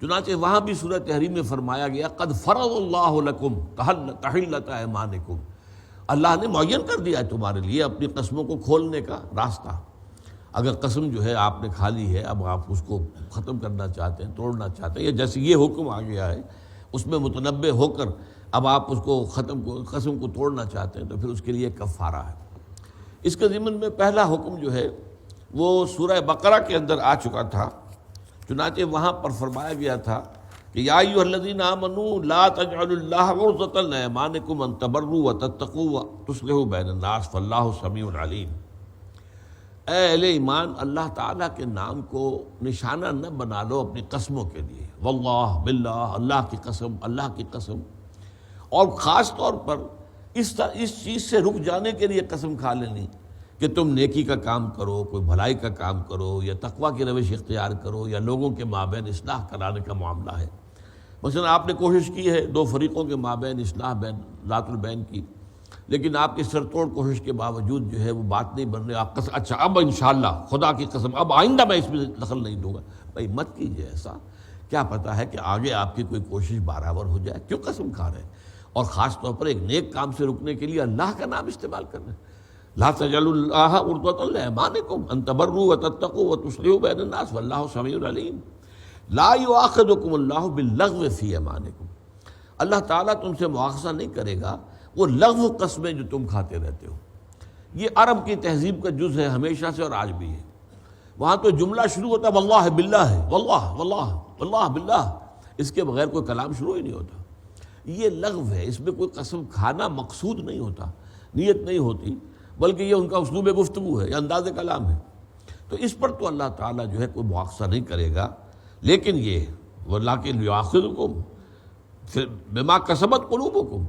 چنانچہ وہاں بھی سورہ تحریم میں فرمایا گیا قد فرض اللہ لکم تحلۃ ایمانکم، اللہ نے معین کر دیا ہے تمہارے لیے اپنی قسموں کو کھولنے کا راستہ۔ اگر قسم جو ہے آپ نے کھا لی ہے، اب آپ اس کو ختم کرنا چاہتے ہیں، توڑنا چاہتے ہیں، یا جیسے یہ حکم آ گیا ہے اس میں متنبع ہو کر اب آپ اس کو قسم کو توڑنا چاہتے ہیں، تو پھر اس کے لیے کفارہ ہے۔ اس کے ضمن میں پہلا حکم جو ہے وہ سورہ بقرہ کے اندر آ چکا تھا، چنانچہ وہاں پر فرمایا گیا تھا کہ یا ایھا الذین آمنوا لا تجعلوا اللہ عرضۃ لایمانکم ان تبروا وتتقوا وتصلحوا بین الناس واللہ سمیع علیم۔ اے اہل ایمان، اللہ تعالیٰ کے نام کو نشانہ نہ بنا لو اپنی قسموں کے لیے، واللہ باللہ، اللہ کی قسم، اللہ کی قسم، اور خاص طور پر اس چیز سے رک جانے کے لیے قسم کھا لینی کہ تم نیکی کا کام کرو، کوئی بھلائی کا کام کرو، یا تقویٰ کی روش اختیار کرو، یا لوگوں کے مابین اصلاح کرانے کا معاملہ ہے۔ مثلا آپ نے کوشش کی ہے 2 فریقوں کے مابین اصلاح ذات البین کی، لیکن آپ کی سر توڑ کوشش کے باوجود جو ہے وہ بات نہیں بن رہی، آپ اچھا اب انشاءاللہ خدا کی قسم اب آئندہ میں اس میں دخل نہیں دوں گا۔ بھائی مت کیجیے ایسا، کیا پتہ ہے کہ آگے آپ کی کوئی کوشش برابر ہو جائے، کیوں قسم کھا رہے ہیں؟ اور خاص طور پر ایک نیک کام سے رکنے کے لیے اللہ کا نام استعمال کرنا ہے۔ لا تجعلوا اللہ عرضۃ لایمانکم ان تبروا وتتقوا وتصلحوا بین الناس واللہ سمیع علیم۔ لا یؤاخذکم اللہ باللغو فی ایمانکم، اللہ تعالیٰ تم سے مؤاخذہ نہیں کرے گا وہ لغو قسمیں جو تم کھاتے رہتے ہو۔ یہ عرب کی تہذیب کا جز ہے ہمیشہ سے اور آج بھی ہے۔ وہاں تو جملہ شروع ہوتا ہے واللہ باللہ ہے، واللہ واللہ واللہ باللہ، اس کے بغیر کوئی کلام شروع ہی نہیں ہوتا۔ یہ لغو ہے، اس میں کوئی قسم کھانا مقصود نہیں ہوتا، نیت نہیں ہوتی، بلکہ یہ ان کا اسلوب گفتگو ہے، یہ انداز کلام ہے۔ تو اس پر تو اللہ تعالیٰ جو ہے کوئی مواخذہ نہیں کرے گا، لیکن یہ وَلَٰكِنْ يُؤَاخِذُكُم بِمَا كَسَبَتْ قُلُوبُكُم،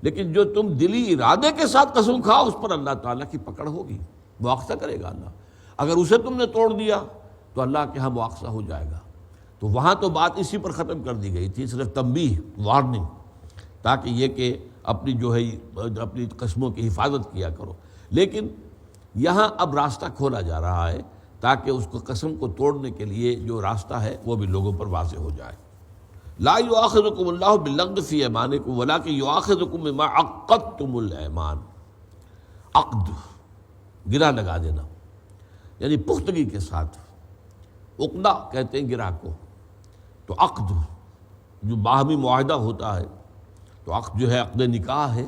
لیکن جو تم دلی ارادے کے ساتھ قسم کھاؤ اس پر اللہ تعالیٰ کی پکڑ ہوگی، مواخذہ کرے گا اللہ۔ اگر اسے تم نے توڑ دیا تو اللہ کے ہاں مواخذہ ہو جائے گا۔ تو وہاں تو بات اسی پر ختم کر دی گئی تھی، صرف تنبیہ، وارننگ، تاکہ یہ کہ اپنی جو ہے اپنی قسموں کی حفاظت کیا کرو۔ لیکن یہاں اب راستہ کھولا جا رہا ہے تاکہ اس کو قسم کو توڑنے کے لیے جو راستہ ہے وہ بھی لوگوں پر واضح ہو جائے۔ لا یؤاخذکم اللہ باللغو فی ایمانکم ولکن یؤاخذکم بما عقدتم الایمان۔ عقد، گرہ لگا دینا، یعنی پختگی کے ساتھ، عقدہ کہتے ہیں گرہ کو۔ تو عقد جو باہمی معاہدہ ہوتا ہے، تو عقد جو ہے عقد نکاح ہے،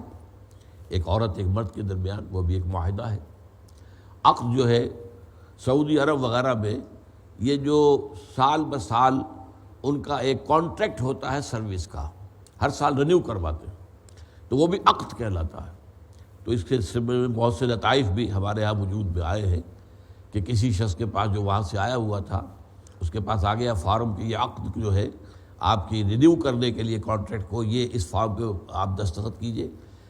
ایک عورت ایک مرد کے درمیان، وہ بھی ایک معاہدہ ہے۔ عقد جو ہے سعودی عرب وغیرہ میں یہ جو سال بسال ان کا ایک کانٹریکٹ ہوتا ہے سروس کا، ہر سال رینیو کرواتے ہیں، تو وہ بھی عقد کہلاتا ہے۔ تو اس کے سلسلے میں بہت سے لطائف بھی ہمارے ہاں وجود میں آئے ہیں کہ کسی شخص کے پاس جو وہاں سے آیا ہوا تھا، اس کے پاس آ گیا فارم کہ یہ عقد جو ہے آپ کی رینیو کرنے کے لیے کانٹریکٹ کو، یہ اس فارم پہ آپ دستخط کیجئے۔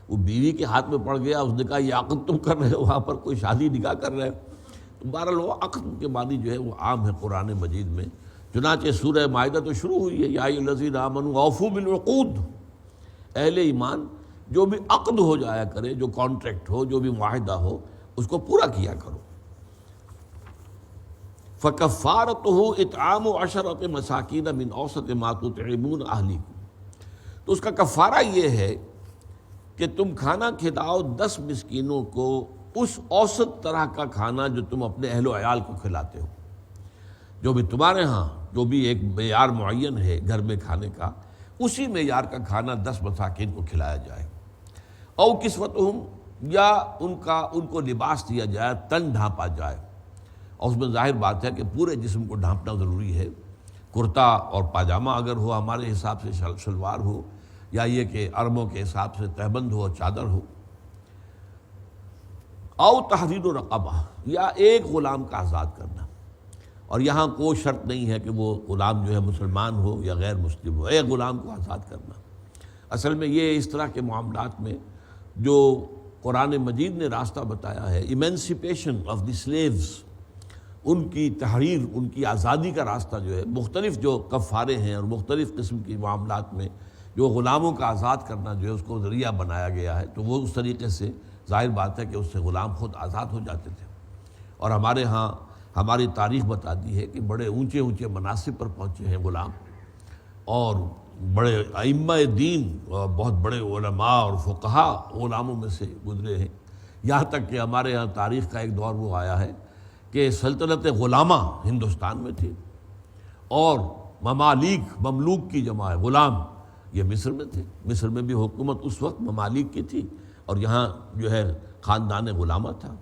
وہ بیوی کے ہاتھ میں پڑ گیا، اس نے کہا یہ عقد تم کر رہے ہو، وہاں پر کوئی شادی نکاح کر رہے ہو۔ تو بہرحال وہ عقد کے معنی جو ہے وہ عام ہے قرآن مجید میں۔ چنانچہ سورہ مائدہ تو شروع ہوئی ہے، یا ایھا الذین آمنوا اوفوا بالعقود، اہل ایمان جو بھی عقد ہو جایا کرے، جو کانٹریکٹ ہو، جو بھی معاہدہ ہو، اس کو پورا کیا کرو۔ فَكَفَّارَتُهُ اطعام 10 مساکین من اوسط ما تطعمون اہلیکم، تو اس کا کفارہ یہ ہے کہ تم کھانا کھلاؤ 10 مسکینوں کو اس اوسط طرح کا کھانا جو تم اپنے اہل و عیال کو کھلاتے ہو، جو بھی تمہارے ہاں جو بھی ایک معیار معین ہے گھر میں کھانے کا، اسی معیار کا کھانا 10 مساکین کو کھلایا جائے۔ او کسوتہم، یا ان کو لباس دیا جائے، تن ڈھانپا جائے، اور اس میں ظاہر بات ہے کہ پورے جسم کو ڈھانپنا ضروری ہے۔ کرتا اور پاجامہ اگر ہو، ہمارے حساب سے شلوار ہو، یا یہ کہ عربوں کے حساب سے تہبند ہو اور چادر ہو۔ او تحریر رقبہ، یا ایک غلام کا آزاد کرنا، اور یہاں کوئی شرط نہیں ہے کہ وہ غلام جو ہے مسلمان ہو یا غیر مسلم ہو، ایک غلام کو آزاد کرنا۔ اصل میں یہ اس طرح کے معاملات میں جو قرآن مجید نے راستہ بتایا ہے، ایمینسیپیشن آف دی سلیوز، ان کی تحریر، ان کی آزادی کا راستہ جو ہے، مختلف جو کفارے ہیں اور مختلف قسم کی معاملات میں جو غلاموں کا آزاد کرنا جو ہے اس کو ذریعہ بنایا گیا ہے، تو وہ اس طریقے سے ظاہر بات ہے کہ اس سے غلام خود آزاد ہو جاتے تھے۔ اور ہمارے ہاں ہماری تاریخ بتاتی ہے کہ بڑے اونچے اونچے مناصب پر پہنچے ہیں غلام، اور بڑے ائمہ دین اور بہت بڑے علماء اور فقہاء غلاموں میں سے گزرے ہیں۔ یہاں تک کہ ہمارے ہاں تاریخ کا ایک دور وہ آیا ہے کہ سلطنت غلامہ ہندوستان میں تھی، اور مملوک کی جمع ہے، غلام یہ مصر میں تھے۔ مصر میں بھی حکومت اس وقت ممالک کی تھی، اور یہاں جو ہے خاندان غلامہ تھا۔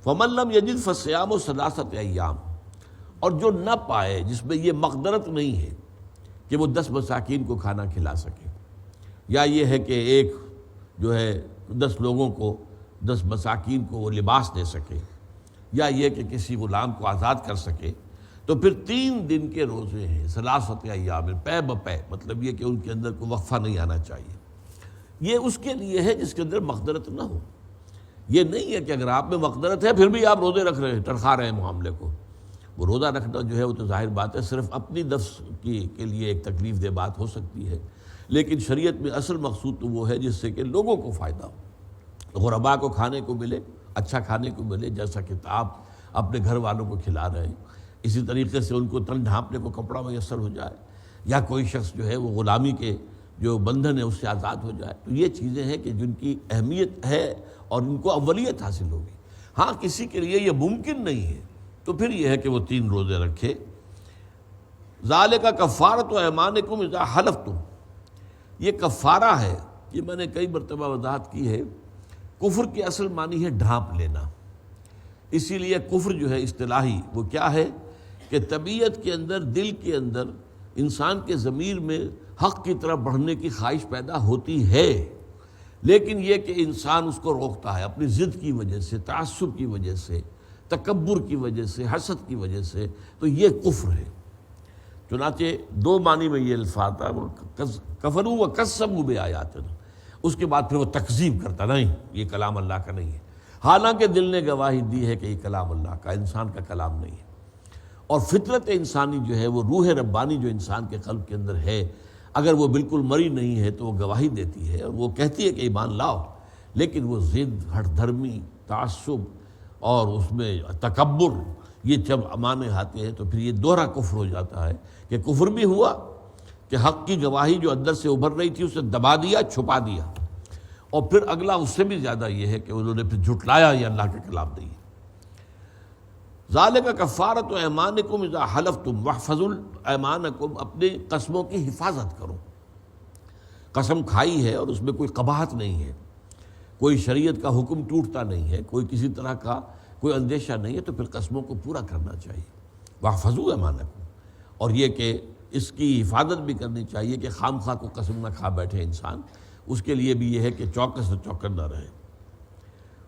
فَمَن لَّمْ يَجِدْ فَصِيَامُ 3 ایام، اور جو نہ پائے، جس میں یہ مقدرت نہیں ہے کہ وہ 10 مساکین کو کھانا کھلا سکے، یا یہ ہے کہ ایک جو ہے 10 لوگوں کو، 10 مساکین کو وہ لباس دے سکے، یا یہ کہ کسی غلام کو آزاد کر سکے، تو پھر 3 دن کے روزے ہیں، 3 ایام، پے بپے، مطلب یہ کہ ان کے اندر کوئی وقفہ نہیں آنا چاہیے۔ یہ اس کے لیے ہے جس کے اندر مقدرت نہ ہو۔ یہ نہیں ہے کہ اگر آپ میں مقدرت ہے پھر بھی آپ روزے رکھ رہے ہیں، ٹرخا رہے ہیں معاملے کو۔ وہ روزہ رکھنا جو ہے وہ تو ظاہر بات ہے صرف اپنی نفس کے لیے ایک تکلیف دہ بات ہو سکتی ہے، لیکن شریعت میں اصل مقصود تو وہ ہے جس سے کہ لوگوں کو فائدہ ہو، غرباء کو کھانے کو ملے، اچھا کھانے کو ملے، جیسا کہ آپ اپنے گھر والوں کو کھلا رہے ہیں، اسی طریقے سے ان کو تن ڈھانپنے کو کپڑا میسر ہو جائے، یا کوئی شخص جو ہے وہ غلامی کے جو بندھن ہے اس سے آزاد ہو جائے۔ تو یہ چیزیں ہیں کہ جن کی اہمیت ہے اور ان کو اولیت حاصل ہوگی۔ ہاں کسی کے لیے یہ ممکن نہیں ہے تو پھر یہ ہے کہ وہ 3 روزے رکھے۔ ذالک کفارۃ ایمانکم اذا حلفتم، یہ کفارہ ہے، یہ میں نے کئی مرتبہ وضاحت کی ہے۔ کفر کی اصل معنی ہے ڈھانپ لینا، اسی لیے کفر جو ہے اصطلاحی وہ کیا ہے کہ طبیعت کے اندر، دل کے اندر انسان کے ضمیر میں حق کی طرف بڑھنے کی خواہش پیدا ہوتی ہے، لیکن یہ کہ انسان اس کو روکتا ہے اپنی ضد کی وجہ سے، تعصب کی وجہ سے، تکبر کی وجہ سے، حسد کی وجہ سے، تو یہ کفر ہے۔ چنانچہ دو معنی میں یہ الفاظ تھا، کفروا وکذبوا بآیاتنا، اس کے بعد پھر وہ تکذیب کرتا، نہیں یہ کلام اللہ کا نہیں ہے، حالانکہ دل نے گواہی دی ہے کہ یہ کلام اللہ کا، انسان کا کلام نہیں ہے۔ اور فطرت انسانی جو ہے، وہ روح ربانی جو انسان کے قلب کے اندر ہے، اگر وہ بالکل مری نہیں ہے تو وہ گواہی دیتی ہے اور وہ کہتی ہے کہ ایمان لاؤ، لیکن وہ ضد، ہٹ دھرمی، تعصب اور اس میں تکبر، یہ جب امانے آتے ہیں تو پھر یہ دوہرا کفر ہو جاتا ہے کہ کفر بھی ہوا کہ حق کی گواہی جو اندر سے ابھر رہی تھی اسے دبا دیا، چھپا دیا، اور پھر اگلا اس سے بھی زیادہ یہ ہے کہ انہوں نے پھر جھٹلایا یہ اللہ کا کلام نہیں ہے۔ ذالک کفارۃ ایمانکم اذا حلفتم واحفظوا ایمانکم، اپنے قسموں کی حفاظت کرو۔ قسم کھائی ہے اور اس میں کوئی قباحت نہیں ہے، کوئی شریعت کا حکم ٹوٹتا نہیں ہے، کوئی کسی طرح کا کوئی اندیشہ نہیں ہے، تو پھر قسموں کو پورا کرنا چاہیے۔ واحفظوا ایمانکم، اور یہ کہ اس کی حفاظت بھی کرنی چاہیے کہ خام خواہ کو قسم نہ کھا بیٹھے انسان، اس کے لیے بھی یہ ہے کہ چوکس سے چوکن نہ رہے۔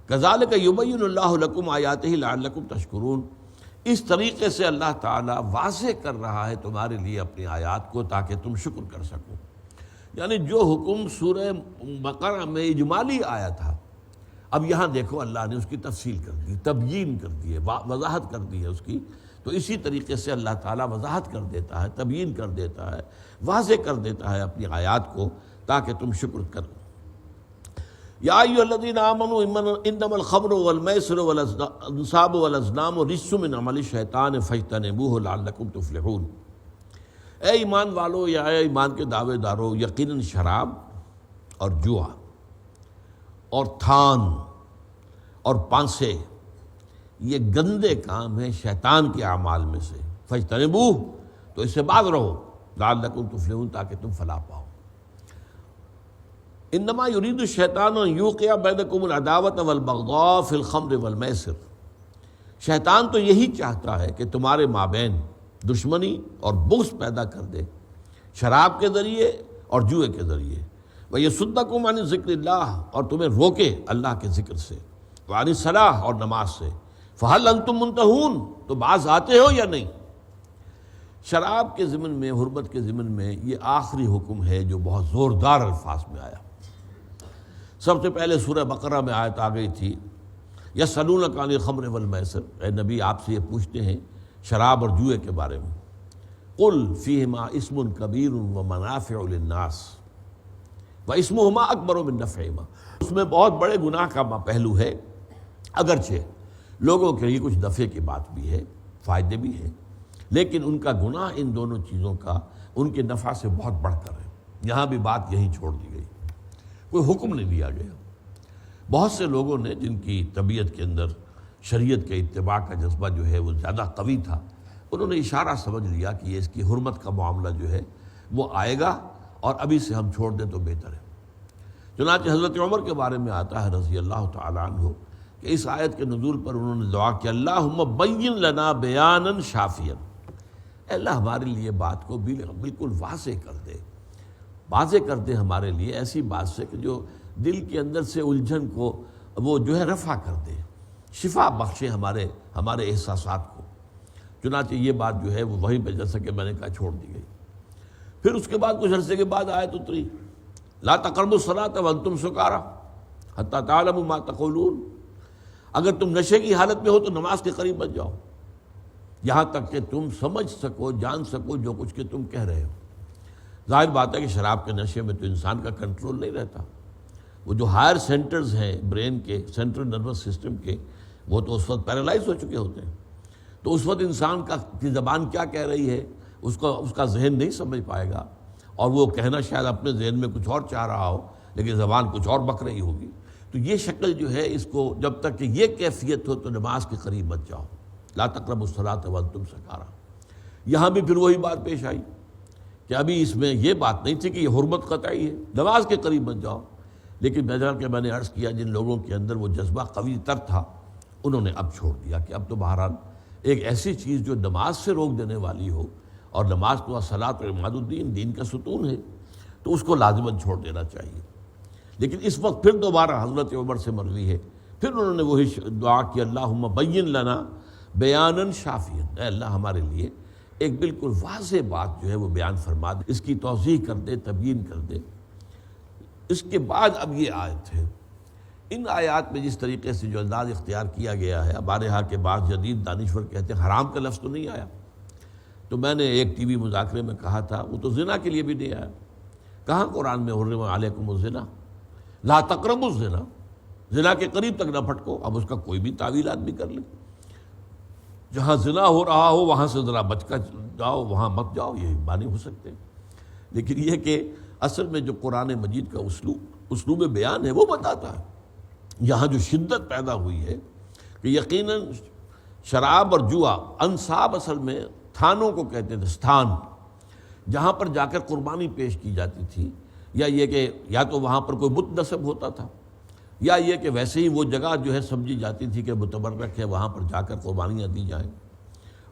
کذالک یبین اللہ لکم آیاتہ لعلکم تشکرون، اس طریقے سے اللہ تعالیٰ واضح کر رہا ہے تمہارے لیے اپنی آیات کو تاکہ تم شکر کر سکو۔ یعنی جو حکم سورہ بقرہ میں اجمالی آیا تھا، اب یہاں دیکھو اللہ نے اس کی تفصیل کر دی، تبیین کر دی ہے، وضاحت کر دی ہے اس کی، تو اسی طریقے سے اللہ تعالیٰ وضاحت کر دیتا ہے، تبیین کر دیتا ہے، واضح کر دیتا ہے اپنی آیات کو تاکہ تم شکر کرو۔ یا ایھا الذین آمنوا انما الخمر والمیسر والانصاب والازلام رجس من عمل الشیطان فاجتنبوہ لعلکم تفلحون، اے ایمان والو یا اے ایمان کے دعوے دارو، یقیناً شراب اور جوا اور تھان اور پانسے یہ گندے کام ہیں شیطان کے اعمال میں سے، فاجتنبوہ، تو اس سے باز رہو، لعلکم تفلحون، تاکہ تم فلاح پاؤ۔ انما یرید الشیطان ان یوقع بینکم العداوۃ والبغضاء فی الخمر والمیسر، شیطان تو یہی چاہتا ہے کہ تمہارے مابین دشمنی اور بغض پیدا کر دے، شراب کے ذریعے اور جوئے کے ذریعے، ویصدکم عن ذکر اللہ، اور تمہیں روکے اللہ کے ذکر سے، وعن الصلاۃ، اور نماز سے، فہل انتم منتہون، تو باز آتے ہو یا نہیں۔ شراب کے ضمن میں، حرمت کے ضمن میں یہ آخری حکم ہے جو بہت زوردار الفاظ میں آیا۔ سب سے پہلے سورہ بقرہ میں آیت آ گئی تھی، یسألونک عن الخمر والمیسر، اے نبی آپ سے یہ پوچھتے ہیں شراب اور جوئے کے بارے میں، قل فیہما اسم کبیر ومنافع للناس واسمہما اکبر من نفعہما، اس میں بہت بڑے گناہ کا پہلو ہے، اگرچہ لوگوں کے لیے کچھ نفع کی بات بھی ہے، فائدے بھی ہیں، لیکن ان کا گناہ ان دونوں چیزوں کا ان کے نفع سے بہت بڑھ کر ہے۔ یہاں بھی بات یہیں چھوڑ دی گئی، کوئی حکم نہیں دیا گیا۔ بہت سے لوگوں نے جن کی طبیعت کے اندر شریعت کے اتباع کا جذبہ جو ہے وہ زیادہ قوی تھا، انہوں نے اشارہ سمجھ لیا کہ یہ اس کی حرمت کا معاملہ جو ہے وہ آئے گا اور ابھی سے ہم چھوڑ دیں تو بہتر ہے۔ چنانچہ حضرت عمر کے بارے میں آتا ہے رضی اللہ تعالیٰ عنہ کہ اس آیت کے نزول پر انہوں نے دعا کہ اللہم بین لنا بیانا شافیا، اے اللہ ہمارے لیے بات کو بالکل واضح کر دے، واضح کر دے ہمارے لیے ایسی بات سے کہ جو دل کے اندر سے الجھن کو وہ جو ہے رفع کر دے، شفا بخشے ہمارے احساسات کو۔ چنانچہ یہ بات جو ہے وہ وہیں پہ جیسا کہ میں نے کہا چھوڑ دی گئی۔ پھر اس کے بعد کچھ عرصے کے بعد آیت اتری، لا تقربوا الصلاۃ وانتم سکارى حتی تعلموا ما تقولون، اگر تم نشے کی حالت میں ہو تو نماز کے قریب مت جاؤ، یہاں تک کہ تم سمجھ سکو، جان سکو جو کچھ کہ تم کہہ رہے ہو۔ ظاہر بات ہے کہ شراب کے نشے میں تو انسان کا کنٹرول نہیں رہتا، وہ جو ہائر سینٹرز ہیں برین کے، سینٹرل نروس سسٹم کے، وہ تو اس وقت پیرالائز ہو چکے ہوتے ہیں، تو اس وقت انسان کی زبان کیا کہہ رہی ہے اس کا ذہن نہیں سمجھ پائے گا، اور وہ کہنا شاید اپنے ذہن میں کچھ اور چاہ رہا ہو لیکن زبان کچھ اور بک رہی ہوگی۔ تو یہ شکل جو ہے اس کو جب تک کہ یہ کیفیت ہو تو نماز کے قریب مت جاؤ، لا تقربوا الصلاۃ وانتم سکارى۔ یہاں بھی پھر وہی بات پیش آئی کہ ابھی اس میں یہ بات نہیں تھی کہ یہ حرمت قطعی ہے، نماز کے قریب مت جاؤ، لیکن بہرحال کہ میں نے عرض کیا جن لوگوں کے اندر وہ جذبہ قوی تر تھا انہوں نے اب چھوڑ دیا کہ اب تو بہرحال ایک ایسی چیز جو نماز سے روک دینے والی ہو، اور نماز تو الصلاۃ عماد الدین، دین کا ستون ہے، تو اس کو لازماً چھوڑ دینا چاہیے۔ لیکن اس وقت پھر دوبارہ حضرت عمر سے مروی ہے، پھر انہوں نے وہی دعا کی، اللہم بین لنا بیانا شافیا، اے اللہ ہمارے لیے ایک بالکل واضح بات جو ہے وہ بیان فرما دے، اس کی توضیح کر دے، تبیین کر دے۔ اس کے بعد اب یہ آیت ہے۔ ان آیات میں جس طریقے سے جو انداز اختیار کیا گیا ہے، ہمارے ہاں کے بعض جدید دانشور کہتے ہیں حرام کا لفظ تو نہیں آیا، تو میں نے ایک ٹی وی مذاکرے میں کہا تھا وہ تو زنا کے لیے بھی نہیں آیا۔ کہاں قرآن میں حرم علیکم الزنا، لا تقربوا الزنا، زنا کے قریب تک نہ پھٹکو۔ اب اس کا کوئی بھی تعویل آدمی کر لے، جہاں زنا ہو رہا ہو وہاں سے ذرا بچ کر جاؤ، وہاں مت جاؤ، یہ معنی ہو سکتے ہیں۔ لیکن یہ کہ اصل میں جو قرآن مجید کا اسلوب بیان ہے وہ بتاتا ہے۔ یہاں جو شدت پیدا ہوئی ہے کہ یقیناً شراب اور جوا، انصاب اصل میں تھانوں کو کہتے تھے، ستھان جہاں پر جا کر قربانی پیش کی جاتی تھی، یا یہ کہ یا تو وہاں پر کوئی بت نصب ہوتا تھا، یا یہ کہ ویسے ہی وہ جگہ جو ہے سمجھی جاتی تھی کہ متبرک ہے، وہاں پر جا کر قربانیاں دی جائیں۔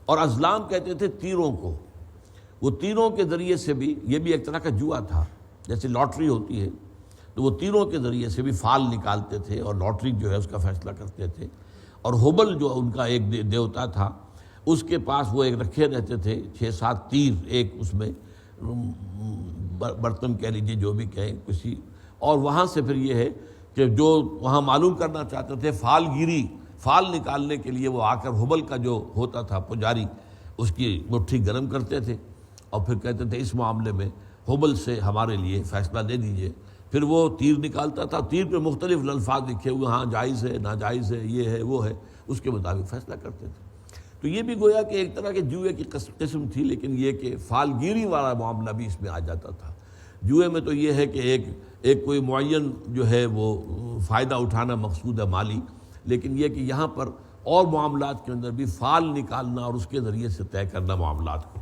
اور ازلام کہتے تھے تیروں کو، وہ تیروں کے ذریعے سے بھی، یہ بھی ایک طرح کا جوا تھا، جیسے لاٹری ہوتی ہے تو وہ تیروں کے ذریعے سے بھی فال نکالتے تھے اور لاٹری جو ہے اس کا فیصلہ کرتے تھے۔ اور حبل جو ان کا ایک دیوتا تھا، اس کے پاس وہ ایک رکھے رہتے تھے 6-7 تیر، ایک اس میں برتن کہہ لیجیے جو بھی کہیں کسی، اور وہاں سے پھر یہ ہے کہ جو وہاں معلوم کرنا چاہتے تھے فال گیری، فال نکالنے کے لیے وہ آ کر حبل کا جو ہوتا تھا پجاری، اس کی مٹھی گرم کرتے تھے اور پھر کہتے تھے اس معاملے میں حبل سے ہمارے لیے فیصلہ دے دیجئے۔ پھر وہ تیر نکالتا تھا، تیر پہ مختلف الفاظ لکھے ہوئے، ہاں جائز ہے، ناجائز ہے، یہ ہے وہ ہے، اس کے مطابق فیصلہ کرتے تھے۔ تو یہ بھی گویا کہ ایک طرح کے جوئے کی قسم تھی، لیکن یہ کہ فال گیری والا معاملہ بھی اس میں آ جاتا تھا۔ جوئے میں تو یہ ہے کہ ایک کوئی معین جو ہے وہ فائدہ اٹھانا مقصود ہے مالی، لیکن یہ کہ یہاں پر اور معاملات کے اندر بھی فال نکالنا اور اس کے ذریعے سے طے کرنا معاملات کو۔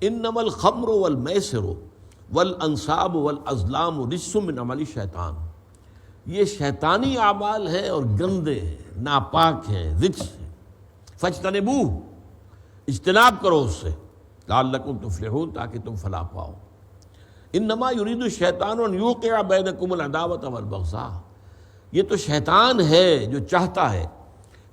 انما الخمر والمیسر والانصاب والازلام رجس من عمل الشیطان، یہ شیطانی اعمال ہیں اور گندے ہیں، ناپاک ہیں، رجس ہیں۔ فاجتنبوہ، اجتناب کرو اس سے، لعلکم تفلحون، تاکہ تم فلاح پاؤ۔ انما یرید الشیطان ان یوقع بینکم العداوۃ والبغضاء، یہ تو شیطان ہے جو چاہتا ہے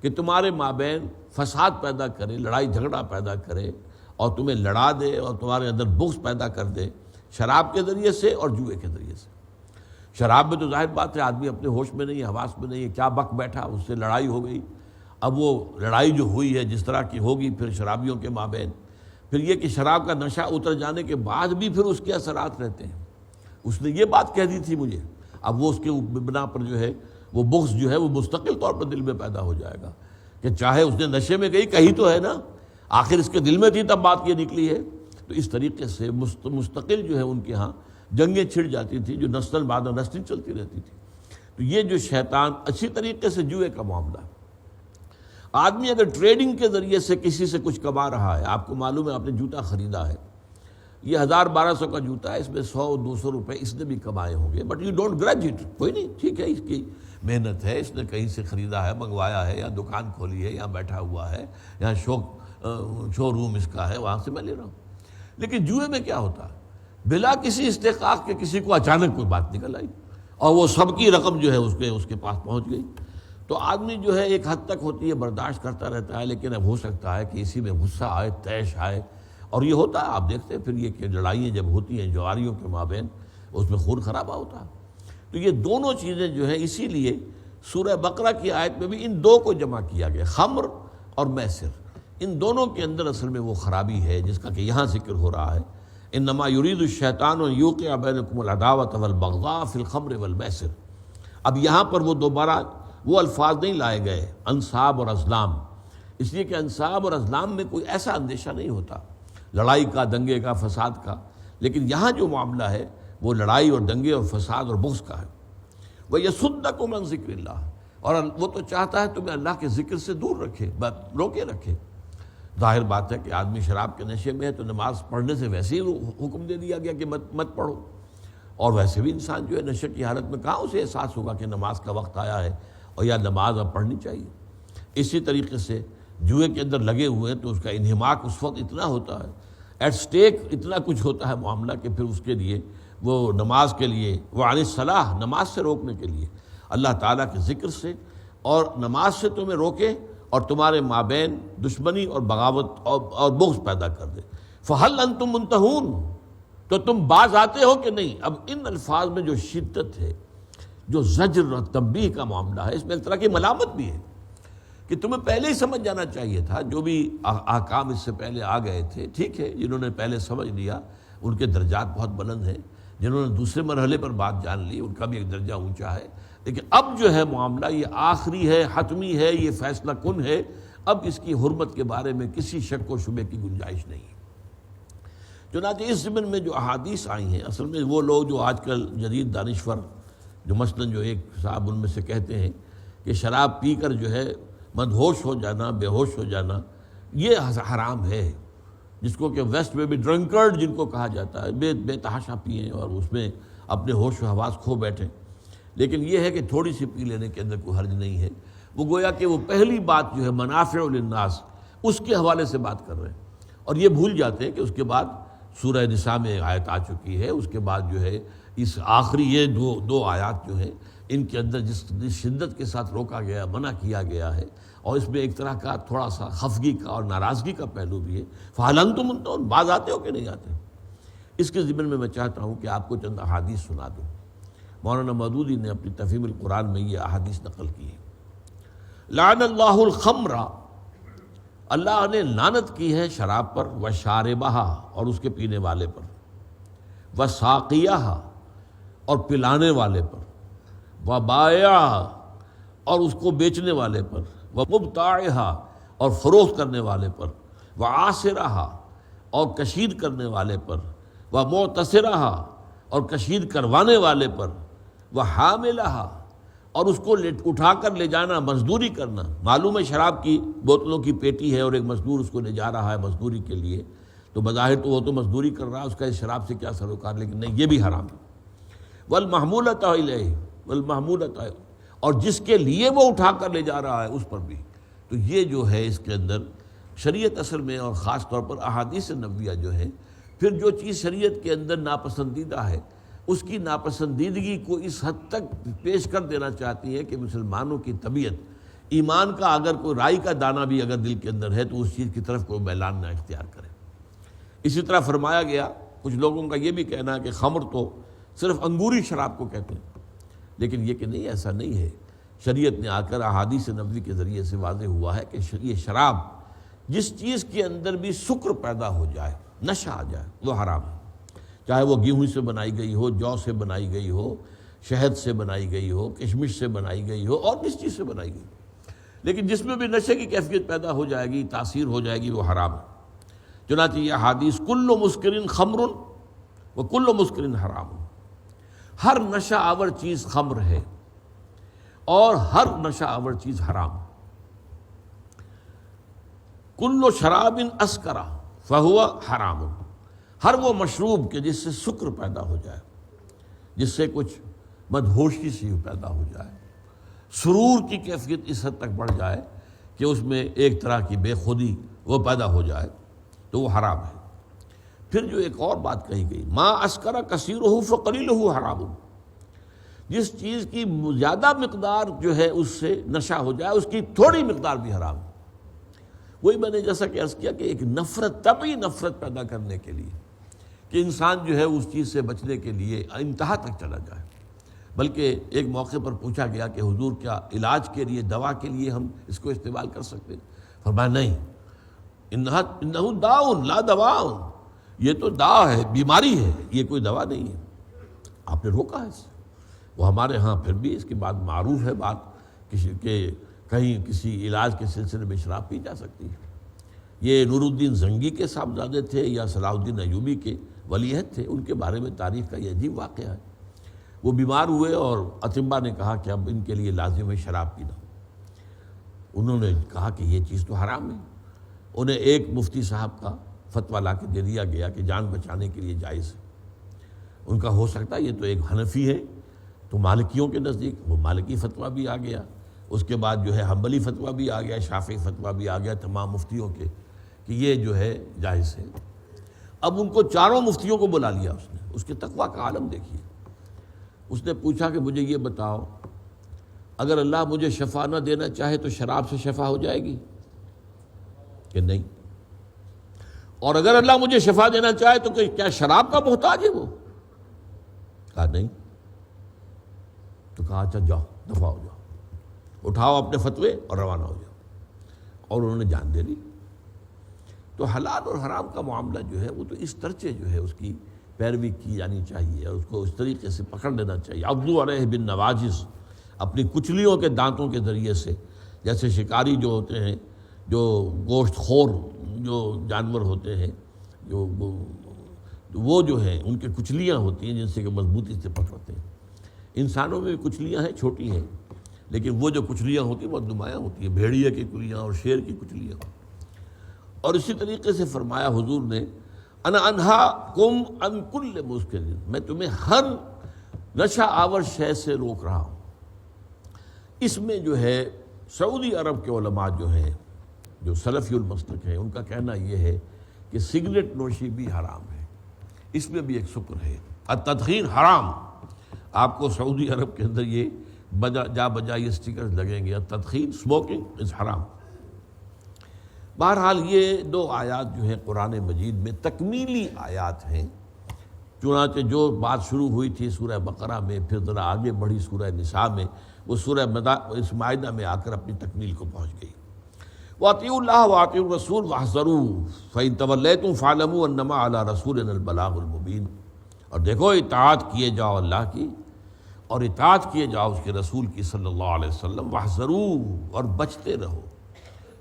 کہ تمہارے مابین فساد پیدا کرے، لڑائی جھگڑا پیدا کرے اور تمہیں لڑا دے اور تمہارے اندر بغض پیدا کر دے، شراب کے ذریعے سے اور جوئے کے ذریعے سے۔ شراب میں تو ظاہر بات ہے آدمی اپنے ہوش میں نہیں ہے، حواس میں نہیں ہے، کیا بک بیٹھا، اس سے لڑائی ہو گئی۔ اب وہ لڑائی جو ہوئی ہے جس طرح کی ہوگی پھر شرابیوں کے مابین، پھر یہ کہ شراب کا نشہ اتر جانے کے بعد بھی پھر اس کے اثرات رہتے ہیں۔ اس نے یہ بات کہہ دی تھی مجھے، اب وہ اس کے بنا پر جو ہے وہ بغض جو ہے وہ مستقل طور پر دل میں پیدا ہو جائے گا کہ چاہے اس نے نشے میں گئی کہی تو ہے نا، آخر اس کے دل میں تھی تب بات یہ نکلی ہے۔ تو اس طریقے سے مستقل جو ہے ان کے ہاں جنگیں چھڑ جاتی تھی جو نسل بعد نسل چلتی رہتی تھی۔ تو یہ جو شیطان اچھی طریقے سے جوئے کا معاملہ ہے۔ آدمی اگر ٹریڈنگ کے ذریعے سے کسی سے کچھ کما رہا ہے، آپ کو معلوم ہے آپ نے جوتا خریدا ہے، یہ 1000-1200 کا جوتا ہے، اس میں 100-200 روپے اس نے بھی کمائے ہوں گے، بٹ یو ڈونٹ گرج اٹ، کوئی نہیں، ٹھیک ہے، اس کی محنت ہے، اس نے کہیں سے خریدا ہے، منگوایا ہے، یا دکان کھولی ہے، یا بیٹھا ہوا ہے، یا شو روم اس کا ہے، وہاں سے میں لے رہا ہوں۔ لیکن جوئے میں کیا ہوتا ہے، بلا کسی استحقاق کے کسی کو اچانک کوئی بات نکل آئی اور وہ سب کی رقم جو ہے اس کے پاس پہنچ گئی، تو آدمی جو ہے ایک حد تک ہوتی ہے برداشت کرتا رہتا ہے، لیکن اب ہو سکتا ہے کہ اسی میں غصہ آئے، طیش آئے، اور یہ ہوتا ہے، آپ دیکھتے ہیں پھر یہ کہ لڑائیاں جب ہوتی ہیں جواریوں کے مابین اس میں خون خرابہ ہوتا ہے۔ تو یہ دونوں چیزیں جو ہیں، اسی لیے سورہ بقرہ کی آیت میں بھی ان دو کو جمع کیا گیا، خمر اور میسر، ان دونوں کے اندر اصل میں وہ خرابی ہے جس کا کہ یہاں ذکر ہو رہا ہے۔ انما یرید الشیطان ان یوقع بینکم العداوۃ والبغضاء فی الخمر والمیسر۔ اب یہاں پر وہ دوبارہ وہ الفاظ نہیں لائے گئے انصاب اور ازلام، اس لیے کہ انصاب اور ازلام میں کوئی ایسا اندیشہ نہیں ہوتا لڑائی کا، دنگے کا، فساد کا، لیکن یہاں جو معاملہ ہے وہ لڑائی اور دنگے اور فساد اور بغض کا ہے۔ وَيَصُدَّكُمْ عَنْ ذِكْرِ اللَّهِ، اور وہ تو چاہتا ہے تمہیں اللہ کے ذکر سے دور رکھے، روکے رکھے۔ ظاہر بات ہے کہ آدمی شراب کے نشے میں ہے تو نماز پڑھنے سے ویسے ہی حکم دے دیا گیا کہ مت پڑھو، اور ویسے بھی انسان جو ہے نشے کی حالت میں کہاں اسے احساس ہوگا کہ نماز کا وقت آیا ہے اور یا نماز اب پڑھنی چاہیے۔ اسی طریقے سے جوئے کے اندر لگے ہوئے ہیں تو اس کا انہماک اس وقت اتنا ہوتا ہے، ایٹ سٹیک اتنا کچھ ہوتا ہے معاملہ کہ پھر اس کے لیے وہ نماز کے لیے وعن الصلاۃ، نماز سے روکنے کے لیے اللہ تعالیٰ کے ذکر سے اور نماز سے تمہیں روکے اور تمہارے مابین دشمنی اور بغاوت اور بغض پیدا کر دے۔ فہل انتم منتہون، تو تم باز آتے ہو کہ نہیں؟ اب ان الفاظ میں جو شدت ہے، جو زجر اور تنبیہ کا معاملہ ہے، اس میں ایک طرح کی ملامت بھی ہے کہ تمہیں پہلے ہی سمجھ جانا چاہیے تھا۔ جو بھی احکام اس سے پہلے آ گئے تھے، ٹھیک ہے، جنہوں نے پہلے سمجھ لیا ان کے درجات بہت بلند ہیں، جنہوں نے دوسرے مرحلے پر بات جان لی ان کا بھی ایک درجہ اونچا ہے، لیکن اب جو ہے معاملہ یہ آخری ہے، حتمی ہے، یہ فیصلہ کن ہے، اب اس کی حرمت کے بارے میں کسی شک و شبے کی گنجائش نہیں ہے۔ چنانچہ اس ضمن میں جو احادیث آئی ہیں، اصل میں وہ لوگ جو آج کل جدید دانشور جو مثلاً جو ایک صاحب ان میں سے کہتے ہیں کہ شراب پی کر جو ہے مدہوش ہو جانا، بے ہوش ہو جانا یہ حرام ہے، جس کو کہ ویسٹ میں بھی ڈرنکرڈ جن کو کہا جاتا ہے، بے تحاشا پئیں اور اس میں اپنے ہوش و حواس کھو بیٹھیں، لیکن یہ ہے کہ تھوڑی سی پی لینے کے اندر کوئی حرج نہیں ہے۔ وہ گویا کہ وہ پہلی بات جو ہے منافع للناس اس کے حوالے سے بات کر رہے ہیں، اور یہ بھول جاتے ہیں کہ اس کے بعد سورہ نساء میں آیت آ چکی ہے، اس کے بعد جو ہے اس آخری یہ دو آیات جو ہیں ان کے اندر جس شدت کے ساتھ روکا گیا، منع کیا گیا ہے، اور اس میں ایک طرح کا تھوڑا سا خفگی کا اور ناراضگی کا پہلو بھی ہے۔ فَهَلْ أَنْتُمْ مُنْتَهُونَ، باز آتے ہو کہ نہیں آتے؟ اس کے ضمن میں چاہتا ہوں کہ آپ کو چند احادیث سنا دوں۔ مولانا مودودی نے اپنی تفہیم القرآن میں یہ احادیث نقل کی ہے۔ لعن اللہ الخمر، اللہ نے لعنت کی ہے شراب پر، وشاربہا، اور اس کے پینے والے پر، وساقیہا، اور پلانے والے پر، وبائعہا، اور اس کو بیچنے والے پر، ومبتاعہا، اور فروخت کرنے والے پر، وعاصرہا، اور کشید کرنے والے پر، ومعتصرہا، اور کشید کروانے والے پر، وحاملہا، اور اس کو اٹھا کر لے جانا، مزدوری کرنا۔ معلوم ہے شراب کی بوتلوں کی پیٹی ہے اور ایک مزدور اس کو لے جا رہا ہے مزدوری کے لیے، تو بظاہر تو وہ تو مزدوری کر رہا ہے، اس کا اس شراب سے کیا سروکار، لیکن نہیں، یہ بھی حرام ہے۔ والمحمولۃ الیہ، والمحمولۃ، اور جس کے لیے وہ اٹھا کر لے جا رہا ہے اس پر بھی۔ تو یہ جو ہے اس کے اندر شریعت اصل میں، اور خاص طور پر احادیث نبویہ جو ہے، پھر جو چیز شریعت کے اندر ناپسندیدہ ہے اس کی ناپسندیدگی کو اس حد تک پیش کر دینا چاہتی ہے کہ مسلمانوں کی طبیعت ایمان کا اگر کوئی رائی کا دانہ بھی اگر دل کے اندر ہے تو اس چیز کی طرف کوئی میلان نہ اختیار کرے۔ اسی طرح فرمایا گیا، کچھ لوگوں کا یہ بھی کہنا ہے کہ خمر تو صرف انگوری شراب کو کہتے ہیں، لیکن یہ کہ نہیں، ایسا نہیں ہے۔ شریعت نے آ کر احادیث نبوی کے ذریعے سے واضح ہوا ہے کہ یہ شراب جس چیز کے اندر بھی سکر پیدا ہو جائے، نشہ آ جائے، وہ حرام ہے، چاہے وہ گیہوں سے بنائی گئی ہو، جو سے بنائی گئی ہو، شہد سے بنائی گئی ہو، کشمش سے بنائی گئی ہو، اور کس چیز سے بنائی گئی ہو، لیکن جس میں بھی نشے کی کیفیت پیدا ہو جائے گی، تاثیر ہو جائے گی، وہ حرام ہے۔ چنانچہ یہ حدیث کل مسکر خمر وکل مسکر حرام، ہر نشہ آور چیز خمر ہے اور ہر نشہ آور چیز حرام۔ کل شراب اسکرا فہو حرام، ہر وہ مشروب کے جس سے سکر پیدا ہو جائے، جس سے کچھ مدہوشی سی پیدا ہو جائے، سرور کی کیفیت اس حد تک بڑھ جائے کہ اس میں ایک طرح کی بے خودی وہ پیدا ہو جائے، تو وہ حرام ہے۔ پھر جو ایک اور بات کہی گئی، ما اسکر کثیرہ فقلیلہ حرام، جس چیز کی زیادہ مقدار جو ہے اس سے نشہ ہو جائے اس کی تھوڑی مقدار بھی حرام ہے۔ وہی میں نے جیسا کہ عرض کیا کہ ایک نفرت، طبعی نفرت پیدا کرنے کے لیے کہ انسان جو ہے اس چیز سے بچنے کے لیے انتہا تک چلا جائے۔ بلکہ ایک موقع پر پوچھا گیا کہ حضور کیا علاج کے لیے، دوا کے لیے ہم اس کو استعمال کر سکتے ہیں؟ فرمایا نہیں، انہ داء لا دواء، یہ تو داء ہے، بیماری ہے، یہ کوئی دوا نہیں ہے۔ آپ نے روکا ہے اسے۔ وہ ہمارے ہاں پھر بھی اس کی بات معروف ہے، بات کہ کہیں کسی علاج کے سلسلے میں شراب پی جا سکتی ہے۔ یہ نور الدین زنگی کے صاحبزادے تھے یا صلاح الدین ایوبی کے ولیعہد تھے، ان کے بارے میں تاریخ کا یہ عجیب واقعہ ہے۔ وہ بیمار ہوئے اور اطباء نے کہا کہ اب ان کے لیے لازم ہے شراب پینا۔ انہوں نے کہا کہ یہ چیز تو حرام ہے۔ انہیں ایک مفتی صاحب کا فتویٰ لا کے دے دیا گیا کہ جان بچانے کے لیے جائز ہے۔ ان کا ہو سکتا ہے یہ تو ایک حنفی ہے تو مالکیوں کے نزدیک وہ مالکی فتویٰ بھی آ گیا۔ اس کے بعد جو ہے حنبلی فتویٰ بھی آ گیا، شافعی فتویٰ بھی آ گیا تمام مفتیوں کے کہ یہ جو ہے جائز ہے۔ اب ان کو چاروں مفتیوں کو بلا لیا اس نے، اس کے تقویٰ کا عالم دیکھیے۔ اس نے پوچھا کہ مجھے یہ بتاؤ، اگر اللہ مجھے شفا نہ دینا چاہے تو شراب سے شفا ہو جائے گی کہ نہیں؟ اور اگر اللہ مجھے شفا دینا چاہے تو کیا شراب کا محتاج ہے وہ؟ کہا نہیں۔ تو کہا اچھا جاؤ، دفع ہو جاؤ، اٹھاؤ اپنے فتوے اور روانہ ہو جاؤ، اور انہوں نے جان دے لی۔ تو حلال اور حرام کا معاملہ جو ہے وہ تو اس طرح جو ہے اس کی پیروی کی جانی چاہیے، اور اس کو اس طریقے سے پکڑ لینا چاہیے۔ عضوا علیہ بالنواجذ، اپنی کچلیوں کے دانتوں کے ذریعے سے، جیسے شکاری جو ہوتے ہیں، جو گوشت خور جو جانور ہوتے ہیں، جو وہ جو ہیں ان کے کچلیاں ہوتی ہیں جن سے کہ مضبوطی سے پکڑتے ہیں۔ انسانوں میں بھی کچلیاں ہیں، چھوٹی ہیں، لیکن وہ جو کچلیاں ہوتی ہیں بہت نمایاں ہوتی ہیں، بھیڑیے کی کچلیاں اور شیر کی کچلیاں۔ اور اسی طریقے سے فرمایا حضور نے انا انہاکم عن کل مسکر، میں تمہیں ہر نشہ آور شے سے روک رہا ہوں۔ اس میں جو ہے سعودی عرب کے علماء جو ہیں، جو سلفی المسلک ہیں، ان کا کہنا یہ ہے کہ سگریٹ نوشی بھی حرام ہے، اس میں بھی ایک شکر ہے۔ التدخین حرام، آپ کو سعودی عرب کے اندر یہ جا بجا یہ سٹیکرز لگیں گے، التدخین اسموکنگ از حرام۔ بہرحال یہ دو آیات جو ہیں قرآن مجید میں تکمیلی آیات ہیں، چنانچہ جو بات شروع ہوئی تھی سورہ بقرہ میں، پھر ذرا آگے بڑھی سورہ نساء میں، وہ سورہ مائدہ میں آ کر اپنی تکمیل کو پہنچ گئی۔ وَأَطِيعُوا اللَّهَ وَأَطِيعُوا الرَّسُولَ وَاحْذَرُوا فَإِن تَوَلَّيْتُمْ فَاعْلَمُوا أَنَّمَا عَلَىٰ رَسُولِنَا الْبَلَاغُ الْمُبِينُ، اور دیکھو اطاعت کیے جاؤ اللہ کی، اور اطاعت کیے جاؤ اس کے رسول کی صلی اللہ علیہ وسلم، وَاحْذَرُوا، اور بچتے رہو۔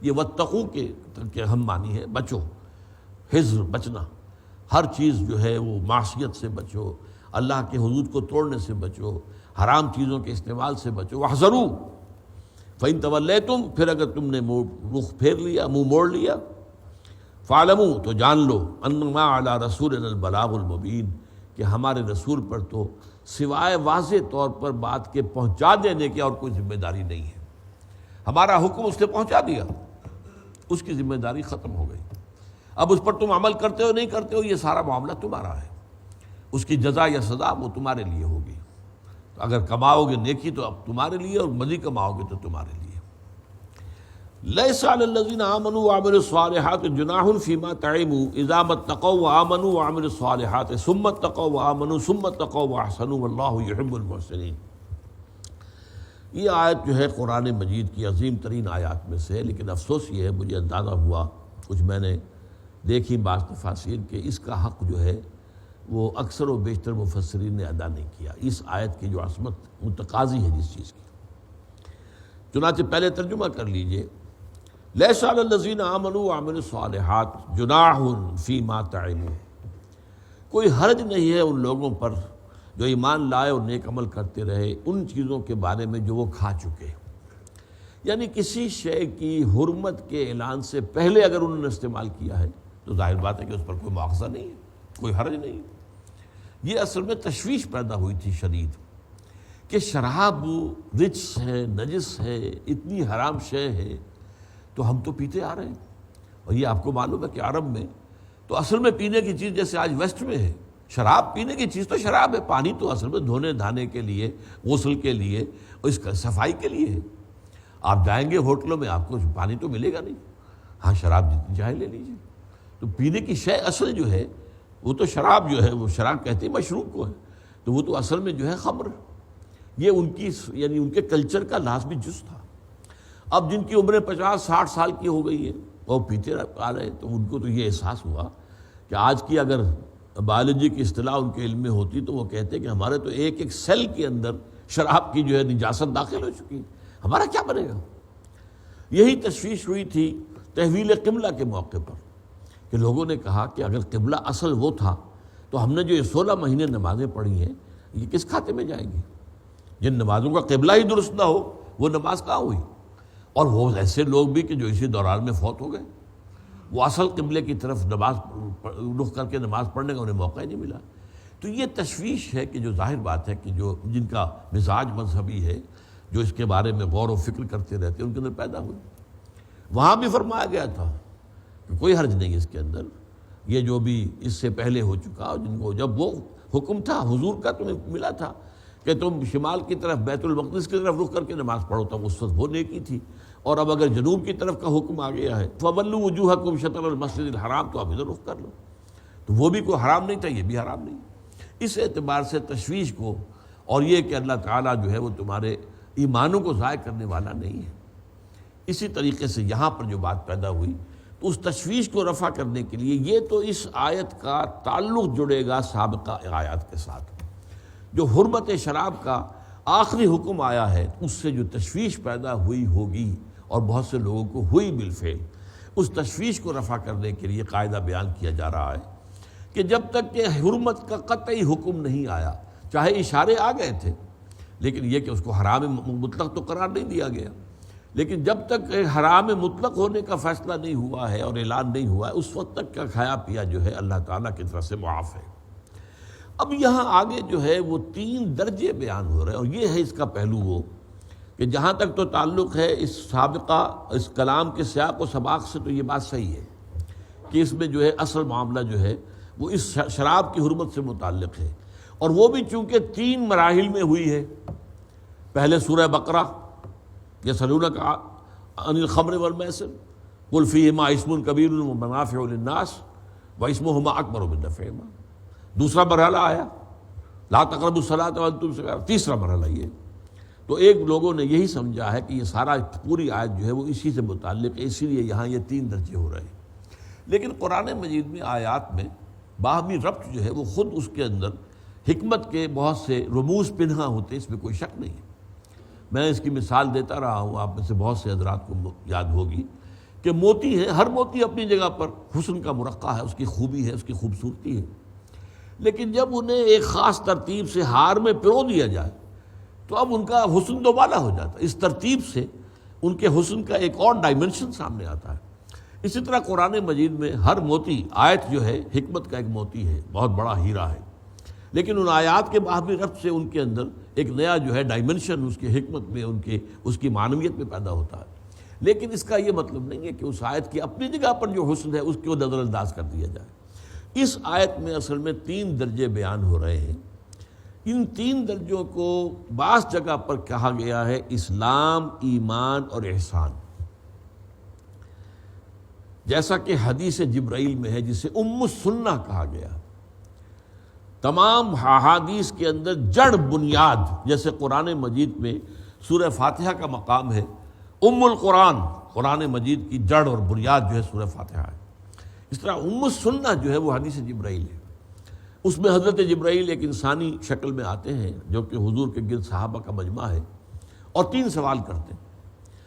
یہ وَاتَّقُوا کے ہم معنی ہے بچو، حذر بچنا، ہر چیز جو ہے وہ معصیت سے بچو، اللہ کے حدود کو توڑنے سے بچو، حرام چیزوں کے استعمال سے بچو۔ وَاحْذَرُوا فَإِن تَوَلَّيْتُمْ، پھر اگر تم نے رخ پھیر لیا، منہ موڑ لیا، فَاعْلَمُوا، تو جان لو، أَنَّمَا عَلَىٰ رَسُولِنَا الْبَلَاغُ الْمُبِينُ، کہ ہمارے رسول پر تو سوائے واضح طور پر بات کے پہنچا دینے کی اور کوئی ذمہ داری نہیں ہے۔ ہمارا حکم اس نے پہنچا دیا، اس کی ذمہ داری ختم ہو گئی۔ اب اس پر تم عمل کرتے ہو نہیں کرتے ہو، یہ سارا معاملہ تمہارا ہے، اس کی جزا یا سزا وہ تمہارے لیے ہوگی۔ اگر کماؤ گے نیکی تو اب تمہارے لیے، اور بدی کماؤ گے تو تمہارے لیے۔ لیس علی الذین آمنوا وعملوا الصالحات جناح فیما طعموا اذا ما اتقوا وآمنوا وعملوا الصالحات ثم اتقوا وآمنوا ثم اتقوا واحسنوا واللہ یحب المحسنین۔ یہ آیت جو ہے قرآن مجید کی عظیم ترین آیات میں سے ہے، لیکن افسوس یہ ہے، مجھے اندازہ ہوا، کچھ میں نے دیکھی بعض تفاسیر کے، اس کا حق جو ہے وہ اکثر و بیشتر مفسرین نے ادا نہیں کیا، اس آیت کی جو عظمت متقاضی ہے جس چیز کی۔ چنانچہ پہلے ترجمہ کر لیجئے، لیس علی الذین آمنوا وعملوا الصالحات جناح فیما طعموا، کوئی حرج نہیں ہے ان لوگوں پر جو ایمان لائے اور نیک عمل کرتے رہے ان چیزوں کے بارے میں جو وہ کھا چکے۔ یعنی کسی شے کی حرمت کے اعلان سے پہلے اگر انہوں نے استعمال کیا ہے تو ظاہر بات ہے کہ اس پر کوئی مواخذہ نہیں ہے، کوئی حرج نہیں۔ یہ اصل میں تشویش پیدا ہوئی تھی شدید کہ شراب رجس ہے، نجس ہے، اتنی حرام شے ہے تو ہم تو پیتے آ رہے ہیں، اور یہ آپ کو معلوم ہے کہ عرب میں تو اصل میں پینے کی چیز جیسے آج ویسٹ میں ہے، شراب پینے کی چیز تو شراب ہے، پانی تو اصل میں دھونے دھانے کے لیے، غسل کے لیے اور اس کا صفائی کے لیے ہے۔ آپ جائیں گے ہوٹلوں میں آپ کو پانی تو ملے گا نہیں، ہاں شراب جتنی چاہے لے لیجیے۔ تو پینے کی شے اصل جو ہے وہ تو شراب جو ہے، وہ شراب کہتے ہیں مشروب کو ہے، تو وہ تو اصل میں جو ہے خمر، یہ ان کی یعنی ان کے کلچر کا لازمی جز تھا۔ اب جن کی عمریں 50-60 سال کی ہو گئی ہے وہ پیتے آ رہے ہیں، تو ان کو تو یہ احساس ہوا کہ آج کی اگر بایولوجی کی اصطلاح ان کے علم میں ہوتی تو وہ کہتے کہ ہمارے تو ایک ایک سیل کے اندر شراب کی جو ہے نجاست داخل ہو چکی ہے، ہمارا کیا بنے گا۔ یہی تشویش ہوئی تھی تحویل قبلہ کے موقع پر کہ لوگوں نے کہا کہ اگر قبلہ اصل وہ تھا تو ہم نے جو یہ 16 مہینے نمازیں پڑھی ہیں یہ کس کھاتے میں جائیں گی؟ جن نمازوں کا قبلہ ہی درست نہ ہو وہ نماز کہاں ہوئی؟ اور وہ ایسے لوگ بھی کہ جو اسی دوران میں فوت ہو گئے، وہ اصل قبلے کی طرف نماز رخ کر کے نماز پڑھنے کا انہیں موقع ہی نہیں ملا۔ تو یہ تشویش ہے کہ جو ظاہر بات ہے کہ جو جن کا مزاج مذہبی ہے جو اس کے بارے میں غور و فکر کرتے رہتے ان کے اندر پیدا ہوئی۔ وہاں بھی فرمایا گیا تھا کہ کوئی حرج نہیں اس کے اندر، یہ جو بھی اس سے پہلے ہو چکا، جن کو جب وہ حکم تھا حضور کا تمہیں ملا تھا کہ تم شمال کی طرف بیت المقدس کی طرف رخ کر کے نماز پڑھو، تب اس وقت وہ نیکی تھی، اور اب اگر جنوب کی طرف کا حکم آ گیا ہے فَوَلُّوا وُجُوهَكُمْ شَطْرَ الْمَسْجِدِ الْحَرَامِ، تو اب ادھر رخ کر لو، تو وہ بھی کوئی حرام نہیں تھا، یہ بھی حرام نہیں۔ اس اعتبار سے تشویش کو اور یہ کہ اللہ تعالیٰ جو ہے وہ تمہارے ایمانوں کو ضائع کرنے والا نہیں ہے۔ اسی طریقے سے یہاں پر جو بات پیدا ہوئی تو اس تشویش کو رفع کرنے کے لیے یہ تو اس آیت کا تعلق جڑے گا سابقہ آیات کے ساتھ۔ جو حرمت شراب کا آخری حکم آیا ہے اس سے جو تشویش پیدا ہوئی ہوگی اور بہت سے لوگوں کو ہوئی بالفعل، اس تشویش کو رفع کرنے کے لیے قاعدہ بیان کیا جا رہا ہے کہ جب تک کہ حرمت کا قطعی حکم نہیں آیا، چاہے اشارے آ گئے تھے لیکن یہ کہ اس کو حرام مطلق تو قرار نہیں دیا گیا، لیکن جب تک حرام مطلق ہونے کا فیصلہ نہیں ہوا ہے اور اعلان نہیں ہوا ہے اس وقت تک کا کھایا پیا جو ہے اللہ تعالیٰ کی طرف سے معاف ہے۔ اب یہاں آگے جو ہے وہ 3 درجے بیان ہو رہے ہیں، اور یہ ہے اس کا پہلو وہ کہ جہاں تک تو تعلق ہے اس سابقہ اس کلام کے سیاق و سباق سے، تو یہ بات صحیح ہے کہ اس میں جو ہے اصل معاملہ جو ہے وہ اس شراب کی حرمت سے متعلق ہے، اور وہ بھی چونکہ 3 مراحل میں ہوئی ہے۔ پہلے سورہ بقرہ یسألونک عن الخمر والمیسر قل فیہما اسم کبیر ومنافع للناس واسمہما اکبر من نفعہما، دوسرا مرحلہ آیا لا تقربوا الصلاۃ وانتم سکارى، تیسرا مرحلہ یہ۔ تو ایک لوگوں نے یہی سمجھا ہے کہ یہ سارا پوری آیت جو ہے وہ اسی سے متعلق ہے، اسی لیے یہاں یہ 3 درجے ہو رہے ہیں۔ لیکن قرآن مجید میں آیات میں باہمی ربط جو ہے وہ خود اس کے اندر حکمت کے بہت سے رموز پنہاں ہوتے، اس میں کوئی شک نہیں ہے۔ میں اس کی مثال دیتا رہا ہوں، آپ میں سے بہت سے حضرات کو یاد ہوگی کہ موتی ہے، ہر موتی اپنی جگہ پر حسن کا مرقع ہے، اس کی خوبی ہے، اس کی خوبصورتی ہے، لیکن جب انہیں ایک خاص ترتیب سے ہار میں پرو دیا جائے تو اب ان کا حسن دوبالا ہو جاتا ہے، اس ترتیب سے ان کے حسن کا ایک اور ڈائمنشن سامنے آتا ہے۔ اسی طرح قرآن مجید میں ہر موتی آیت جو ہے حکمت کا ایک موتی ہے، بہت بڑا ہیرا ہے، لیکن ان آیات کے باہمی ربط سے ان کے اندر ایک نیا جو ہے ڈائمنشن اس کی حکمت میں اس کی معنویت میں پیدا ہوتا ہے۔ لیکن اس کا یہ مطلب نہیں ہے کہ اس آیت کی اپنی جگہ پر جو حسن ہے اس کو نظر انداز کر دیا جائے۔ اس آیت میں اصل میں 3 درجے بیان ہو رہے ہیں۔ ان 3 درجوں کو بعض جگہ پر کہا گیا ہے اسلام، ایمان اور احسان، جیسا کہ حدیث جبرائیل میں ہے جسے ام السنہ کہا گیا۔ تمام احادیث کے اندر جڑ بنیاد، جیسے قرآن مجید میں سورہ فاتحہ کا مقام ہے، ام القرآن قرآن مجید کی جڑ اور بنیاد جو ہے سورہ فاتحہ ہے، اس طرح ام السنہ جو ہے وہ حدیث جبرائیل ہے۔ اس میں حضرت جبرائیل ایک انسانی شکل میں آتے ہیں جو کہ حضور کے گرد صحابہ کا مجمع ہے، اور 3 سوال کرتے ہیں،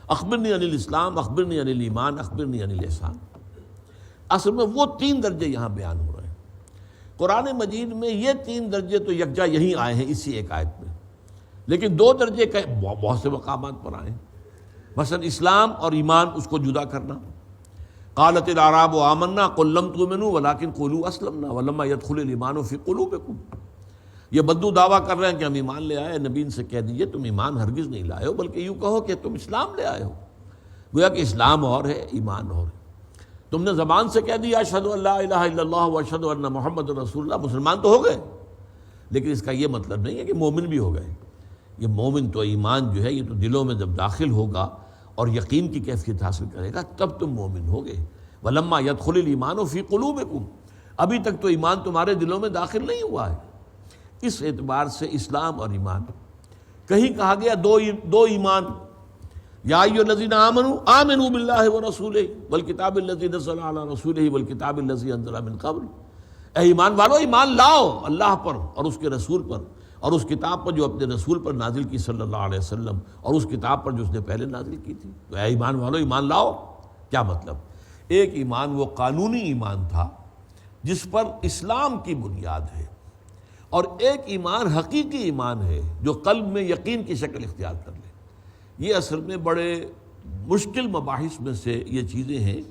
اخبرنی عن الاسلام، اخبرنی عن الایمان، اخبرنی عن الاحسان۔ اصل میں وہ 3 درجے یہاں بیان ہو رہے ہیں۔ قرآن مجید میں یہ 3 درجے تو یکجا یہیں آئے ہیں اسی ایک آیت میں، لیکن 2 درجے کا بہت سے مقامات پر آئے ہیں۔ مثلا اسلام اور ایمان اس کو جدا کرنا، قالت الاعراب آمنا قل لم تؤمنوا ولکن قولوا اسلمنا ولما يدخل الايمان في قلوبكم۔ یہ بدو دعویٰ کر رہے ہیں کہ ہم ایمان لے آئے، نبی ان سے کہہ دیجئے تم ایمان ہرگز نہیں لائے ہو، بلکہ یوں کہو کہ تم اسلام لے آئے ہو۔ گویا کہ اسلام اور ہے، ایمان اور ہے۔ تم نے زبان سے کہہ دیا اشہد ان لا الہ الا اللہ واشہد ان محمد رسول اللہ، مسلمان تو ہو گئے، لیکن اس کا یہ مطلب نہیں ہے کہ مومن بھی ہو گئے۔ یہ مومن تو ایمان جو ہے یہ تو دلوں میں جب داخل ہوگا اور یقین کی کیفیت حاصل کرے گا تب تم مومن ہوگے۔ وَلَمَّا يَدْخُلِ الْإِيمَانُ فِي قُلُوبِكُمْ، ابھی تک تو ایمان تمہارے دلوں میں داخل نہیں ہوا ہے۔ اس اعتبار سے اسلام اور ایمان کہیں کہا گیا دو ایمان، یا ایھا الذین آمنوا آمنوا باللہ ورسولہ والکتاب الذی نزل علی رسولہ والکتاب الذی انزل من قبل، اے ایمان والو ایمان لاؤ اللہ پر اور اس کے رسول پر اور اس کتاب پر جو اپنے رسول پر نازل کی صلی اللہ علیہ وسلم، اور اس کتاب پر جو اس نے پہلے نازل کی تھی۔ تو اے ایمان والو ایمان لاؤ، کیا مطلب؟ ایک ایمان وہ قانونی ایمان تھا جس پر اسلام کی بنیاد ہے، اور ایک ایمان حقیقی ایمان ہے جو قلب میں یقین کی شکل اختیار کر لے۔ یہ اصل میں بڑے مشکل مباحث میں سے یہ چیزیں ہیں،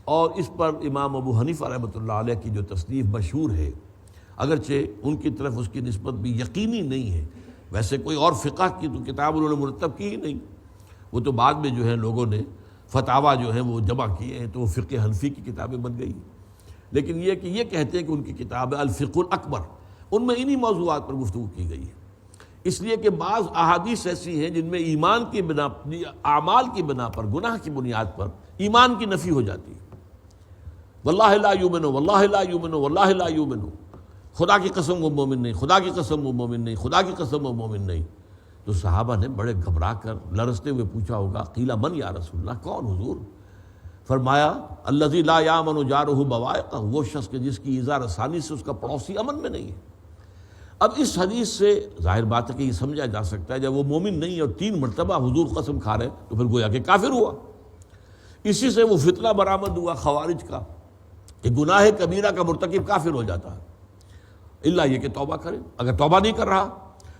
اور اس پر امام ابو حنیفہ رحمۃ اللہ علیہ کی جو تصنیف مشہور ہے، اگرچہ ان کی طرف اس کی نسبت بھی یقینی نہیں ہے، ویسے کوئی اور فقہ کی تو کتاب انہوں نے مرتب کی ہی نہیں، وہ تو بعد میں جو ہے لوگوں نے فتاویٰ جو ہیں وہ جمع کیے ہیں تو وہ فقہ حنفی کی کتابیں بن گئی۔ لیکن یہ کہ یہ کہتے ہیں کہ ان کی کتاب ہے الفقہ الاکبر، ان میں انہی موضوعات پر گفتگو کی گئی ہے، اس لیے کہ بعض احادیث ایسی ہیں جن میں ایمان کی بنا اعمال کی بنا پر، گناہ کی بنیاد پر ایمان کی نفی ہو جاتی ہے۔ واللہ لا یؤمن، واللہ لا یؤمن، واللہ لا یؤمن، خدا کی قسم وہ مومن نہیں، خدا کی قسم وہ مومن نہیں، خدا کی قسم وہ مومن نہیں۔ تو صحابہ نے بڑے گھبرا کر لرزتے ہوئے پوچھا ہوگا، قیل من یا رسول اللہ، کون حضور؟ فرمایا الذی لا یامن جارہ بوائقہ، وہ شخص کہ جس کی ایذا رسانی سے اس کا پڑوسی امن میں نہیں ہے۔ اب اس حدیث سے ظاہر بات ہے کہ یہ سمجھا جا سکتا ہے جب وہ مومن نہیں اور 3 مرتبہ حضور قسم کھا رہے تو پھر گویا کہ کافر ہوا۔ اسی سے وہ فتنہ برآمد ہوا خوارج کا کہ گناہ کبیرہ کا مرتکب کافر ہو جاتا ہے، الا یہ کہ توبہ کرے، اگر توبہ نہیں کر رہا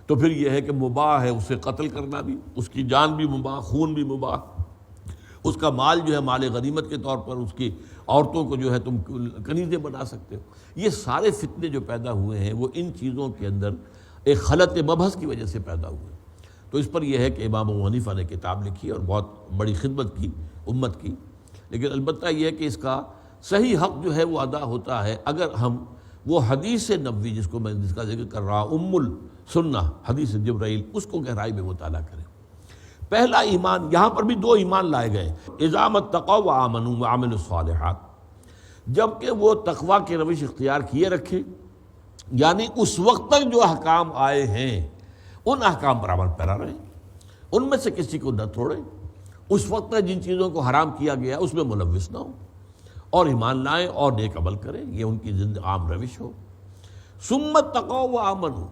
تو پھر یہ ہے کہ مباح ہے اسے قتل کرنا بھی، اس کی جان بھی مباح، خون بھی مباح، اس کا مال جو ہے مال غنیمت کے طور پر اس کی عورتوں کو جو ہے تم کنیزیں بنا سکتے ہو۔ یہ سارے فتنے جو پیدا ہوئے ہیں وہ ان چیزوں کے اندر ایک خلط مبحث کی وجہ سے پیدا ہوئے۔ تو اس پر یہ ہے کہ امام ابو حنیفہ نے کتاب لکھی اور بہت بڑی خدمت کی امت کی، لیکن البتہ یہ ہے کہ اس کا صحیح حق جو ہے وہ ادا ہوتا ہے اگر ہم وہ حدیث نبوی جس کا ذکر کر رہا ام السنہ حدیث جبرائیل، اس کو گہرائی میں مطالعہ کریں۔ پہلا ایمان، یہاں پر بھی 2 ایمان لائے گئے، اذا اتقوا وآمنوا وعملوا الصالحات، جبکہ وہ تقوی کی روش اختیار کیے رکھے، یعنی اس وقت تک جو احکام آئے ہیں ان احکام پر عمل پیرا رہے، ان میں سے کسی کو نہ توڑیں، اس وقت تک جن چیزوں کو حرام کیا گیا اس میں ملوث نہ ہو، اور ایمان لائیں اور نیک عمل کریں، یہ ان کی عام روش ہو۔ ثم اتقوا وآمنوا،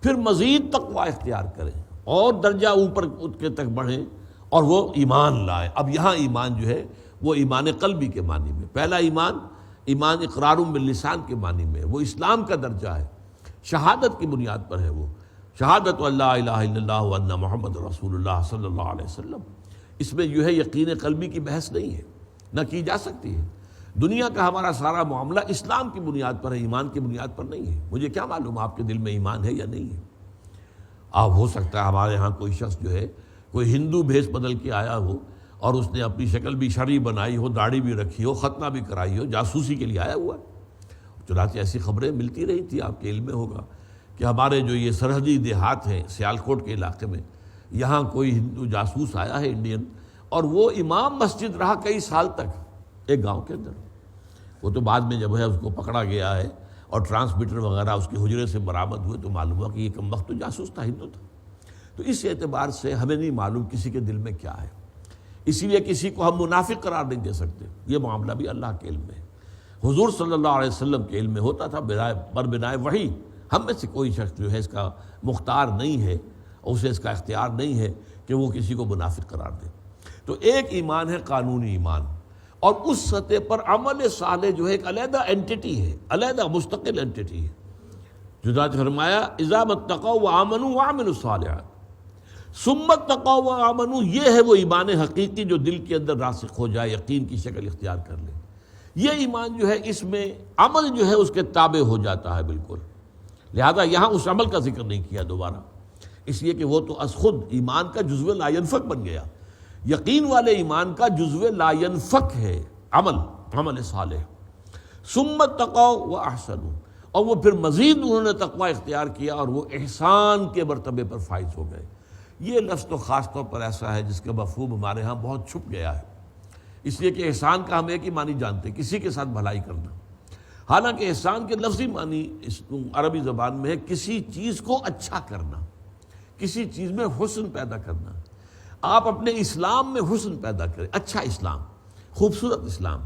پھر مزید تقوی اختیار کریں اور درجہ اوپر کے تک بڑھیں اور وہ ایمان لائیں۔ اب یہاں ایمان جو ہے وہ ایمان قلبی کے معنی میں، پہلا ایمان اقرار باللسان کے معنی میں، وہ اسلام کا درجہ ہے، شہادت کی بنیاد پر ہے، وہ شہادت اللہ الہ الا اللہ وان محمد رسول اللہ صلی اللہ علیہ وسلم۔ اس میں جو ہے یقین قلبی کی بحث نہیں ہے، نہ کی جا سکتی ہے۔ دنیا کا ہمارا سارا معاملہ اسلام کی بنیاد پر ہے، ایمان کی بنیاد پر نہیں ہے۔ مجھے کیا معلوم آپ کے دل میں ایمان ہے یا نہیں ہے؟ آپ ہو سکتا ہے ہمارے ہاں کوئی شخص جو ہے کوئی ہندو بھیس بدل کے آیا ہو اور اس نے اپنی شکل بھی شرعی بنائی ہو، داڑھی بھی رکھی ہو، ختنہ بھی کرائی ہو، جاسوسی کے لیے آیا ہوا ہے۔ چنانچہ ایسی خبریں ملتی رہی تھی، آپ کے علم میں ہوگا کہ ہمارے جو یہ سرحدی دیہات ہیں سیالکوٹ کے علاقے میں، یہاں کوئی ہندو جاسوس آیا ہے انڈین، اور وہ امام مسجد رہا کئی سال تک ایک گاؤں کے اندر۔ وہ تو بعد میں جب ہے اس کو پکڑا گیا ہے اور ٹرانسمیٹر وغیرہ اس کے حجرے سے برآمد ہوئے تو معلوم ہوا کہ یہ کم وقت تو جاسوس تھا، ہندو تھا۔ تو اس اعتبار سے ہمیں نہیں معلوم کسی کے دل میں کیا ہے، اسی لیے کسی کو ہم منافق قرار نہیں دے سکتے، یہ معاملہ بھی اللہ کے علم میں ہے۔ حضور صلی اللہ علیہ وسلم کے علم میں ہوتا تھا بنائے وحی، ہم میں سے کوئی شخص جو ہے اس کا مختار نہیں ہے، اسے اس کا اختیار نہیں ہے کہ وہ کسی کو منافق قرار دے۔ تو ایک ایمان ہے قانونی ایمان، اور اس سطح پر عمل صالح جو ہے ایک علیحدہ اینٹیٹی ہے، علیحدہ مستقل اینٹیٹی ہے۔ چنانچہ فرمایا اذا اتقوا وآمنوا وعملوا الصالحات، ثم اتقوا وآمنوا، یہ ہے وہ ایمان حقیقی جو دل کے اندر راسخ ہو جائے، یقین کی شکل اختیار کر لے۔ یہ ایمان جو ہے اس میں عمل جو ہے اس کے تابع ہو جاتا ہے بالکل، لہذا یہاں اس عمل کا ذکر نہیں کیا دوبارہ، اس لیے کہ وہ تو از خود ایمان کا جزو لا ینفک بن گیا۔ یقین والے ایمان کا جزو لا ینفک ہے عمل صالح۔ ثم اتقوا واحسنوا، اور وہ پھر مزید انہوں نے تقوی اختیار کیا اور وہ احسان کے مرتبے پر فائز ہو گئے۔ یہ لفظ تو خاص طور پر ایسا ہے جس کا مفہوم ہمارے ہاں بہت چھپ گیا ہے، اس لیے کہ احسان کا ہم ایک ہی معنی جانتے ہیں، کسی کے ساتھ بھلائی کرنا، حالانکہ احسان کے لفظی معنی اس عربی زبان میں ہے کسی چیز کو اچھا کرنا، کسی چیز میں حسن پیدا کرنا۔ آپ اپنے اسلام میں حسن پیدا کریں، اچھا اسلام، خوبصورت اسلام،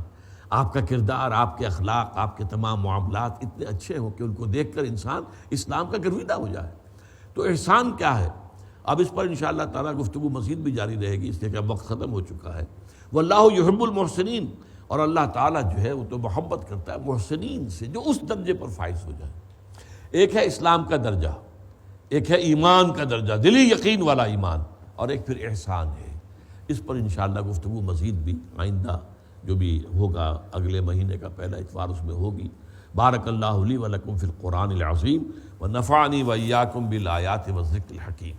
آپ کا کردار، آپ کے اخلاق، آپ کے تمام معاملات اتنے اچھے ہوں کہ ان کو دیکھ کر انسان اسلام کا گرویدہ ہو جائے۔ تو احسان کیا ہے؟ اب اس پر انشاءاللہ تعالیٰ گفتگو مزید بھی جاری رہے گی، اس لیے کہ اب وقت ختم ہو چکا ہے۔ واللہ یحب المحسنین، اور اللہ تعالیٰ جو ہے وہ تو محبت کرتا ہے محسنین سے، جو اس درجے پر فائز ہو جائے۔ ایک ہے اسلام کا درجہ، ایک ہے ایمان کا درجہ، دلی یقین والا ایمان، اور ایک پھر احسان ہے۔ اس پر انشاءاللہ گفتگو مزید بھی آئندہ جو بھی ہوگا، اگلے مہینے کا پہلا اتوار اس میں ہوگی۔ بارک اللہ لی و لکم فی القرآن العظیم ونفعنی وإیاکم بالآیات والذکر الحکیم۔